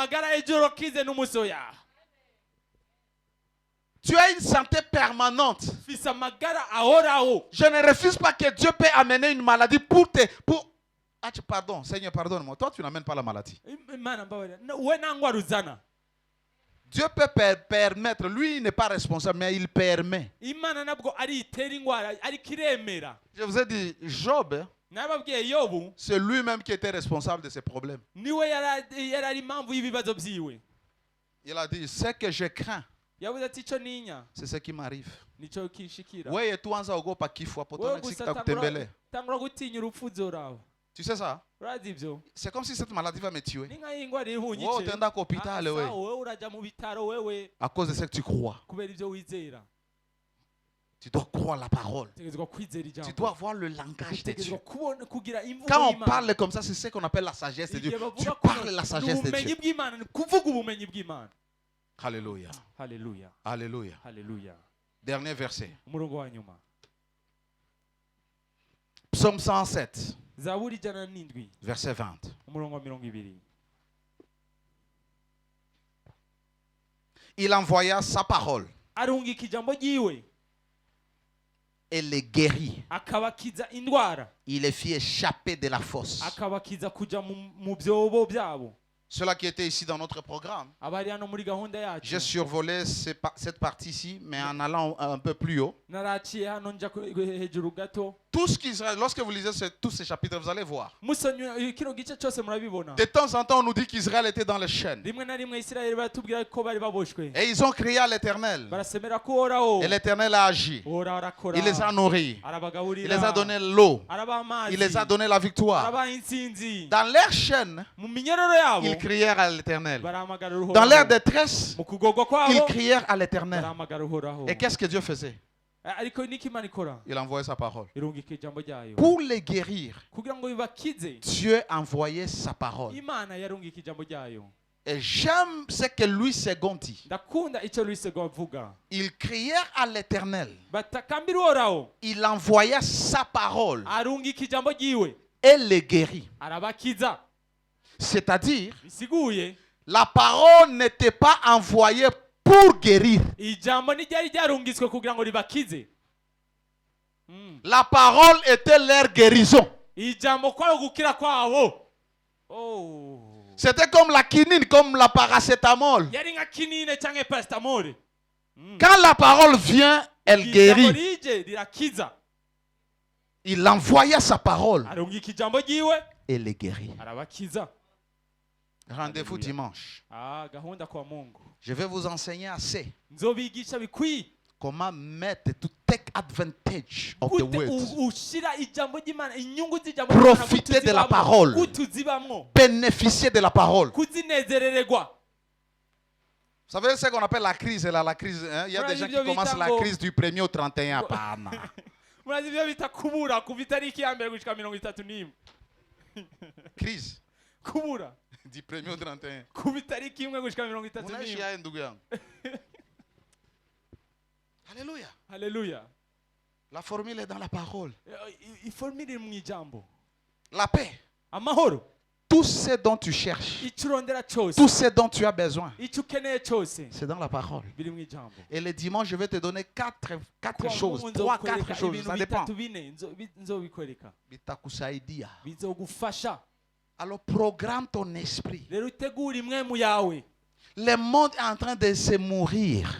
Speaker 1: Tu as une santé permanente. Je ne refuse pas que Dieu peut amener une maladie pour te... pardon, Seigneur, pardonne-moi. Toi, tu n'amènes pas la maladie. Dieu peut permettre. Lui, il n'est pas responsable, mais il permet. Je vous ai dit, Job, c'est lui-même qui était responsable de ses problèmes. Il a dit, ce que je crains, c'est ce qui m'arrive. Tu sais ça? C'est comme si cette maladie va me tuer. À cause de ce que tu crois. Tu dois croire la parole. Tu dois avoir le langage de Dieu. Quand on parle comme ça, c'est ce qu'on appelle la sagesse de Dieu. Tu parles la sagesse de Dieu. Alléluia. Alléluia. Alléluia. Alléluia. Dernier verset. Psaume 107. Verset 20. Il envoya sa parole et les guérit. Il les fit échapper de la fosse. Cela qui était ici dans notre programme, j'ai survolé cette partie-ci, mais en allant un peu plus haut. Tout ce qu'Israël, lorsque vous lisez tous ces chapitres, vous allez voir. De temps en temps, on nous dit qu'Israël était dans les chaînes. Et ils ont crié à l'Éternel. Et l'Éternel a agi. Il les a nourris. Il les a donné l'eau. Il les a donné la victoire. Dans leurs chaînes, ils crièrent à l'Éternel. Dans leur détresse, ils crièrent à l'Éternel. Et qu'est-ce que Dieu faisait? Il envoyait sa parole. Pour les guérir, Dieu envoyait sa parole. Et j'aime ce que Louis II dit. Il crièrent à l'Éternel. Il envoya sa parole et les guérit. C'est-à-dire, la parole n'était pas envoyée pour guérir. La parole était leur guérison. C'était comme la quinine, comme la paracétamol. Quand la parole vient, elle guérit. Il envoya sa parole et les guérit. Rendez-vous dimanche. Je vais vous enseigner assez. Comment mettre to take advantage of the word. Profiter de la parole. Bénéficier de la parole. Vous savez ce qu'on appelle la crise là, la crise. Hein? Il y a des gens qui commencent la crise du 1er au 31. Crise. Du 1er au 31. Alléluia.
Speaker 2: Alléluia.
Speaker 1: La formule est dans la parole.
Speaker 2: La
Speaker 1: paix. Tout ce dont tu cherches, tout ce dont tu as besoin, c'est dans la parole. Et le dimanche, je vais te donner 4 choses, 3-4 choses, ça dépend. Alors programme ton esprit. Le monde est en train de se mourir.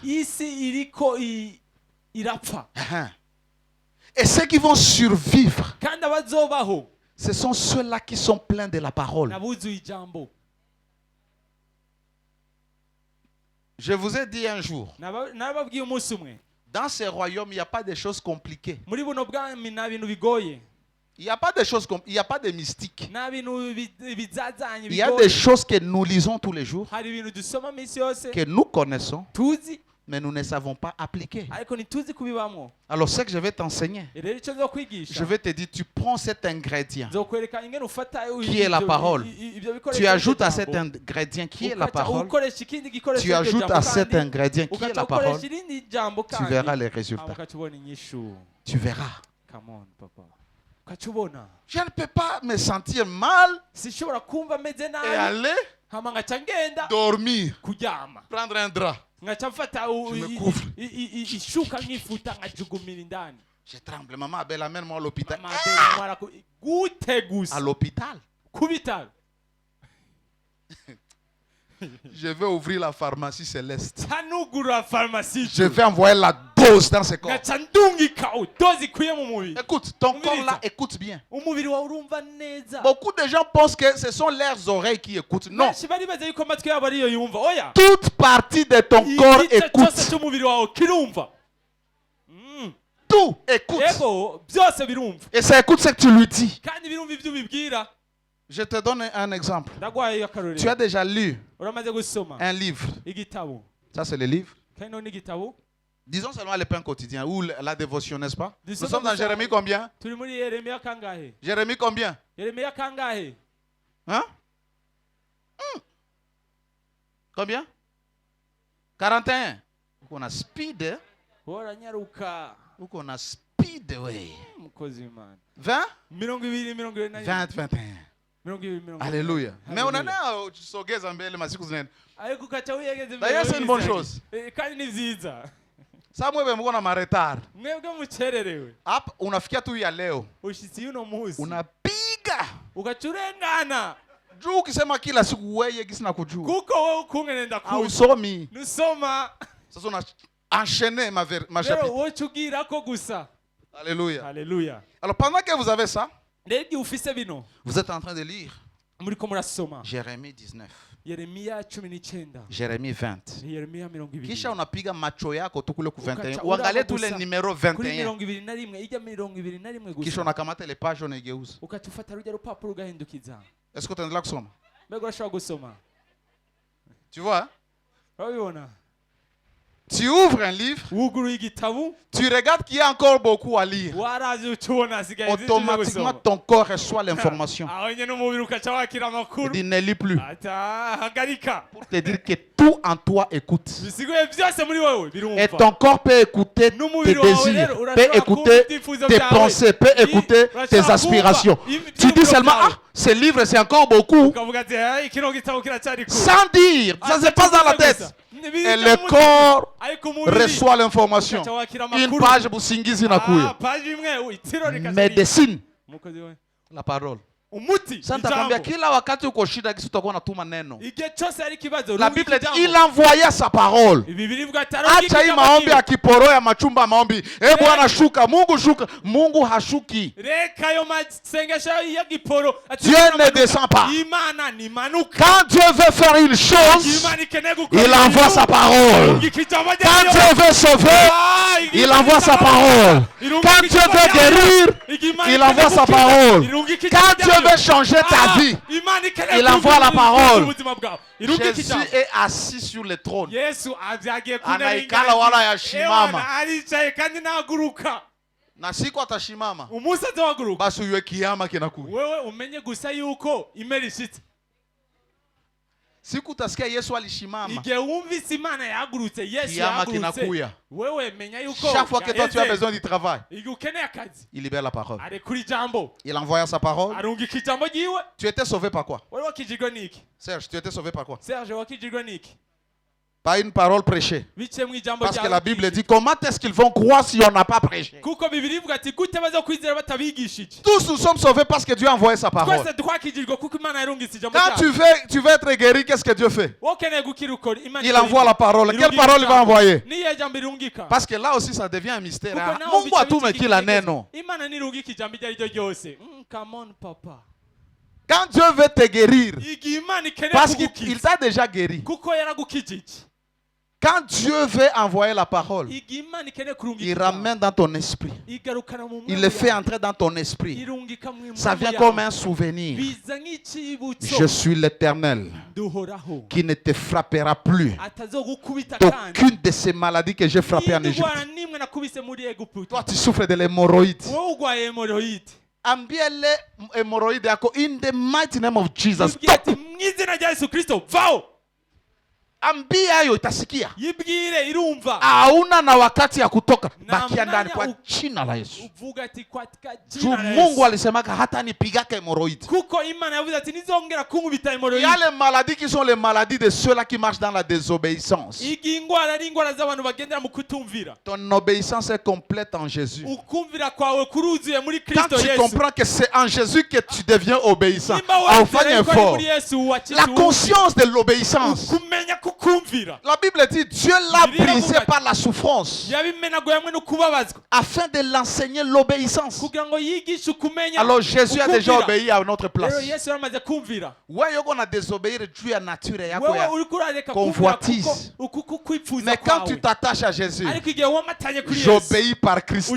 Speaker 1: Et ceux qui vont survivre, ce sont ceux-là qui sont pleins de la parole. Je vous ai dit un jour, dans ce royaume, il n'y a pas de choses compliquées. Il n'y a pas de choses comme, il n'y a pas de mystique. Il y a des choses que nous lisons tous les jours, que nous connaissons, mais nous ne savons pas appliquer. Alors ce que je vais t'enseigner, je vais te dire, tu prends cet ingrédient qui est la parole, tu ajoutes à cet ingrédient qui est la parole, tu ajoutes à cet ingrédient qui est la parole, tu verras les résultats. Tu verras. Je ne peux pas me sentir mal et aller dormir, prendre un drap. Je me couvre. Je tremble. Maman Abel, amène-moi à l'hôpital. À l'hôpital. Je vais ouvrir la pharmacie céleste. Je vais envoyer la dose dans ce corps. Écoute, ton corps là écoute bien. Beaucoup de gens pensent que ce sont leurs oreilles qui écoutent. Non. Toute partie de ton corps écoute. Tout écoute. Et ça écoute ce que tu lui dis. Je te donne un exemple. Tu as déjà lu un livre. Ça, c'est le livre. Disons seulement le pain quotidien ou la dévotion, n'est-ce pas? Nous sommes dans Jérémie combien? Jérémie combien? Hein? Combien? 41. On a speed. Ou qu'on a speed, oui. 20? 20, 21. Alléluia. Mais on en a d'ailleurs, c'est une bonne chose. Ça, moi, on a ma retard. On a fait tout leo. On a piga. Juu ukisema kila siku wewe kisina kujua. Kuko wewe kungenenda kujua. Usomi. Nusoma. Sasa una enchaîner ma chapitre. Alléluia.
Speaker 2: Alléluia.
Speaker 1: Alors pendant que vous avez ça, vous êtes en train de lire Jérémie 19. Jérémie 20. Kisha unapiga macho yako tu kule ku 21. Uangalie tu le numéro 21. Kisha unakamata ile page unaigeuza. Est-ce que tu endelea kusoma? Tu vois? Tu ouvres un livre, tu regardes qu'il y a encore beaucoup à lire. Automatiquement, ton corps reçoit l'information. Il dit, ne lis plus. Pour te dire que tout en toi écoute. Et ton corps peut écouter tes désirs, peut écouter tes pensées, peut écouter tes aspirations. Tu dis seulement, ah, ce livre c'est encore beaucoup. Sans dire, ça se passe dans la tête. Et le corps reçoit l'information. Une page pour Singizi Nakuya. Médecine. La parole. La Bible dit il envoya sa parole. Acha hii maombi ya kiporo ya machumba maombi. Bwana shuka, Mungu shuka. Mungu hashuki. Dieu ne descend pas. Quand Dieu veut faire une chose, il envoie sa parole. Quand Dieu veut sauver, il envoie sa parole. Quand Dieu veut guérir, il envoie sa parole. Quand Dieu veut changer ta vie, il envoie la parole. Jésus est assis sur le trône. Anaikala wala yashimama. Na siku atashimama. Basi uwe kiyama kinakuja. Wewe umenye gusa yuko imelishita. Siku utasikia Yesu alishimama. Igeumvise Imana yagurutse, Yesu yagurutse. Wewe menya yuko. Chaque fois que toi tu as besoin du travail, il libère la parole. Il envoya sa parole. Tu étais sauvé par quoi? Serge, tu étais sauvé par quoi? Pas une parole prêchée. Parce que la Bible dit comment est-ce qu'ils vont croire si on n'a pas prêché? Tous nous sommes sauvés parce que Dieu a envoyé sa parole. Quand tu veux être guéri, qu'est-ce que Dieu fait? Il envoie la parole. Quelle parole il va envoyer? Parce que là aussi ça devient un mystère. Mungu atume kila neno. Quand Dieu veut te guérir, parce qu'il t'a déjà guéri. Quand Dieu veut envoyer la parole, il ramène dans ton esprit. Il le fait entrer dans ton esprit. Ça vient comme un souvenir. Je suis l'Éternel qui ne te frappera plus d'aucune de ces maladies que j'ai frappées en Égypte. Toi, tu souffres de l'hémorroïde. Ambiele hémorroïde yako in the mighty name of Jesus. Ambia hayo itasikia. Yibwire irumva. Hauna na wakati ya kutoka. Bakia ndani kwa jina la Yesu. Uvuga ati katika jina la Yesu. Mungu alisemaka hata nipigaka hémorroïde. Kuko Imana yavuze ati nizongera kunkubita hémorroïde. Il y a les maladies qui sont les maladies de ceux-là qui marchent dans la désobéissance. Igingwara ari ingwara z'abantu bagendera mu kutumvira. Ton obéissance est complète en Jésus. Ukumvira kwawe kuruzuye muri Kristo Yesu. Quand tu comprends que c'est en Jésus que tu deviens obéissant. Enfin un fort. La conscience de l'obéissance. La Bible dit Dieu l'a brisé par la souffrance afin de l'enseigner l'obéissance. Alors Jésus a déjà obéi à notre place. Ouais, on a désobéi Dieu à nature et à convoitise. Mais quand tu t'attaches à Jésus, j'obéis par Christ.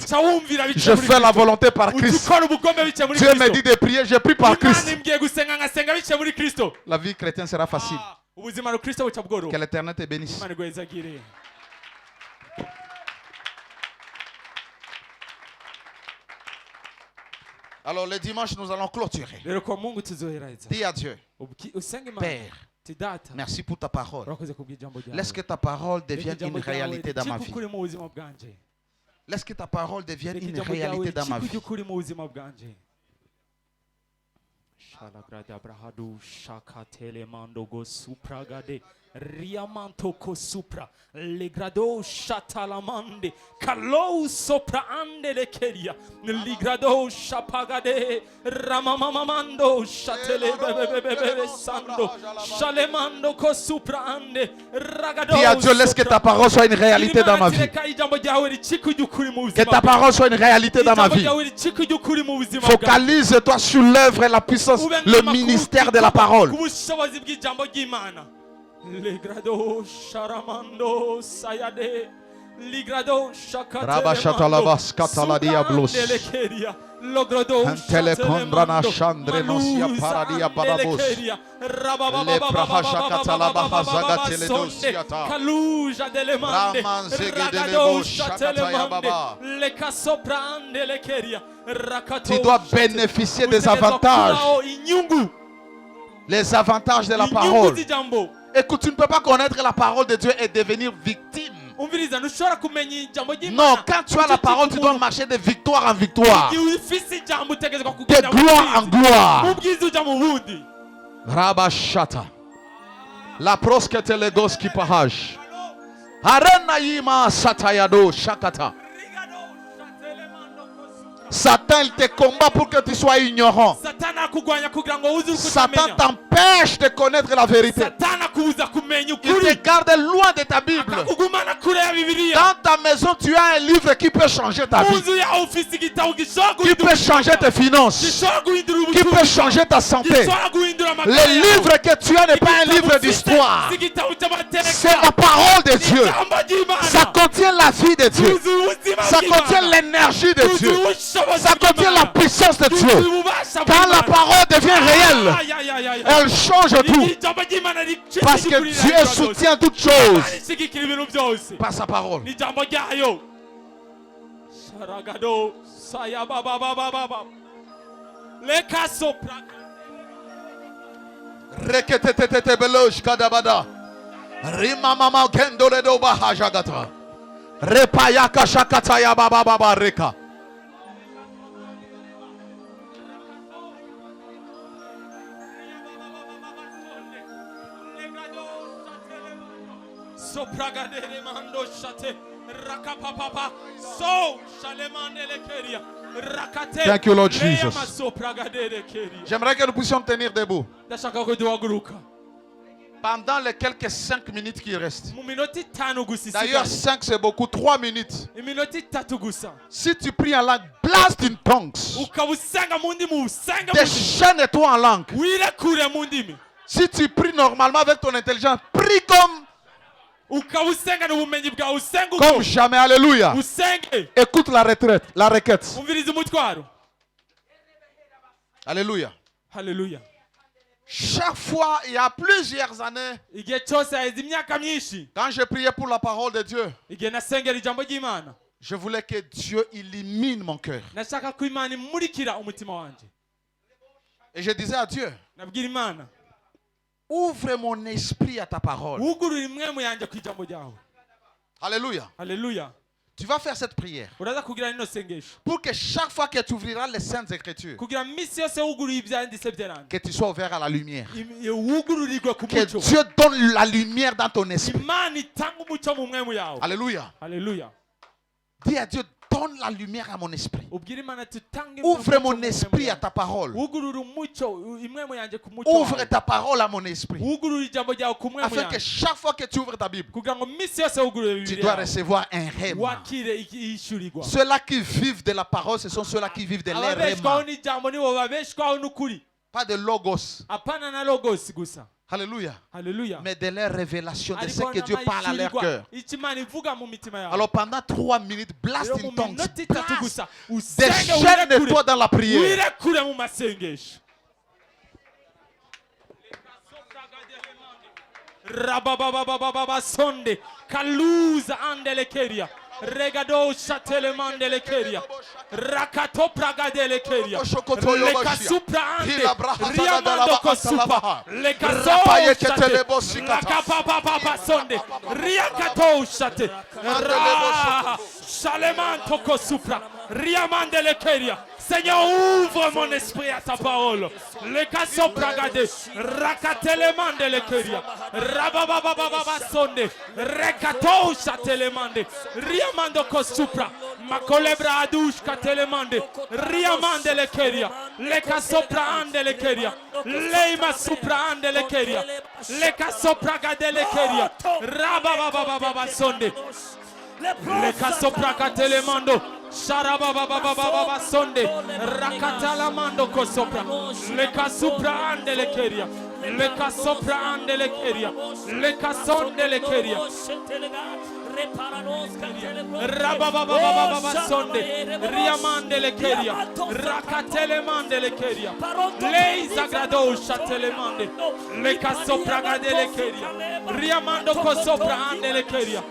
Speaker 1: Je fais la volonté par Christ. Dieu me dit de prier, je prie par Christ. La vie chrétienne sera facile. Que l'Éternel te bénisse. Alors le dimanche nous allons clôturer. Dis à Dieu, Père, merci pour ta parole. Laisse que ta parole devienne une réalité dans ma vie. Laisse que ta parole devienne une réalité dans ma vie. Shalagrada brahadu shakatele mandogo supragade riamantoko supra legrado shatalamande kalou sopra ande lekeria ligrado shapagade ramamamando shatele bebe sando shalemando ko supra ande ragado. Dis à Dieu, laisse que ta parole soit une réalité dans ma vie. Que ta parole soit une réalité dans ma vie. Focalise-toi sur l'œuvre et la puissance, le ministère de la parole.
Speaker 2: Rabashatalabas Cataladia Blues. Telecondrana Chandre Nosia Paradia Bababos. Le Prahasha Catalabaha Zagateleosiata. Ramanzege de Leboshatayababa. Tu dois bénéficier des avantages. Les avantages de la parole. Écoute, tu ne peux pas connaître la parole de Dieu et devenir victime. Non, quand tu as la parole, tu dois marcher de victoire en victoire, de gloire en gloire. Rabashata. La proskete legos ki pahaj. Arena yima satayado shakata. Satan, il te combat pour que tu sois ignorant. Satan t'empêche de connaître la vérité. Il te garde loin de ta Bible. Dans ta maison, tu as un livre qui peut changer ta vie, qui peut changer tes finances, qui peut changer ta santé. Le livre que tu as n'est pas un livre d'histoire. C'est la parole de Dieu. Ça contient la vie de Dieu. Ça contient l'énergie de Dieu. Ça contient la puissance de Dieu. Quand la parole devient réelle, elle change tout. Parce que Dieu soutient toutes choses par sa parole. Repayaka shakataya baba baba reka. Thank you, Lord Jesus. J'aimerais que nous puissions tenir debout pendant les quelques 5 minutes qui restent. D'ailleurs, 5 c'est beaucoup, 3 minutes. Si tu pries en langue, blast in tongues. Déchaîne-toi en langue. Si tu pries normalement avec ton intelligence, prie comme jamais. Alléluia. Écoute la retraite, la requête. Alléluia.
Speaker 1: Alléluia.
Speaker 2: Chaque fois, il y a plusieurs années, quand je priais pour la parole de Dieu, je voulais que Dieu illumine mon cœur. Et je disais à Dieu, ouvre mon esprit à ta parole. Alléluia.
Speaker 1: Alléluia.
Speaker 2: Tu vas faire cette prière pour que chaque fois que tu ouvriras les Saintes Écritures, que tu sois ouvert à la lumière. Que Dieu donne la lumière dans ton esprit. Alléluia.
Speaker 1: Alléluia.
Speaker 2: Dis à Dieu, donne la lumière à mon esprit. Ouvre mon esprit à ta parole. Ouvre ta parole à mon esprit. Afin que chaque fois que tu ouvres ta Bible, tu dois recevoir un rhéma. Ceux-là qui vivent de la parole, ce sont ceux-là qui vivent de leur rhéma. Pas de logos. Alléluia.
Speaker 1: Alléluia.
Speaker 2: Mais de leur révélation, de ce que Dieu parle à leur cœur. Alors pendant 3 minutes, blast in tongues. Déchaîne-toi dans la prière.
Speaker 1: Rabababababa sonde kaluza andele keria regado chatele mandele keria rakato pragadele keria le kasupra ande riamando kosupa le kaso la kapapapa sonde riakato chate Shalemanto kosupra riamandele keria. Seigneur, ouvre mon esprit à ta parole. Le kaso pragade rakatele mandele keria rababababa sonde rekato chatele mande riamando kosupra makolebra adush katele mande riamandele keria le kaso praandele keria leima supra andele keria le kaso pragadele keria rababababa sonde le kaso prakatele mando sharababababa sonde rakatala mando kosopra le kasupra andele keria le kasopra andele keria le kasonde le keria
Speaker 3: Rabababababa sonde. Riamande le keria. Rakatele mande le keria. Lei zagrado shatele mande. Le kasopra gade le keria. Riamando kosopra ande le keria.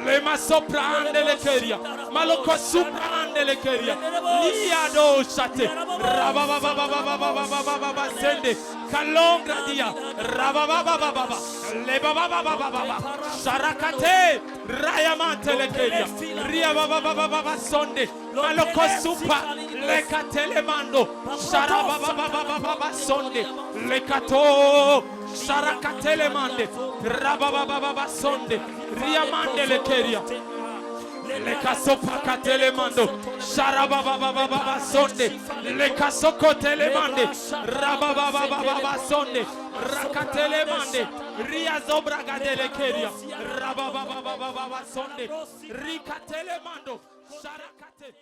Speaker 3: Le masopra ande le keria. Maloko supra ande le keria. Liado shate. Rabababababababababa sende. Kalongra dia. Rababababababa. Le babababababa. Sharakate. Rayamante le keria. Riabababababa sonde. Maloko supra. Le katele mando. Sharabababababa sonde. Le kato. Sharakatele mande. Rabababababa sonde. Riamande le keria. Le kasopa katele mando. Sharabababababa sonde. Le kasoko tele mande. Rabababababa sonde. Rakatele mande. Ria zobra gadele keria. Rabababababa sonde. Rikatele mando. Sharakate.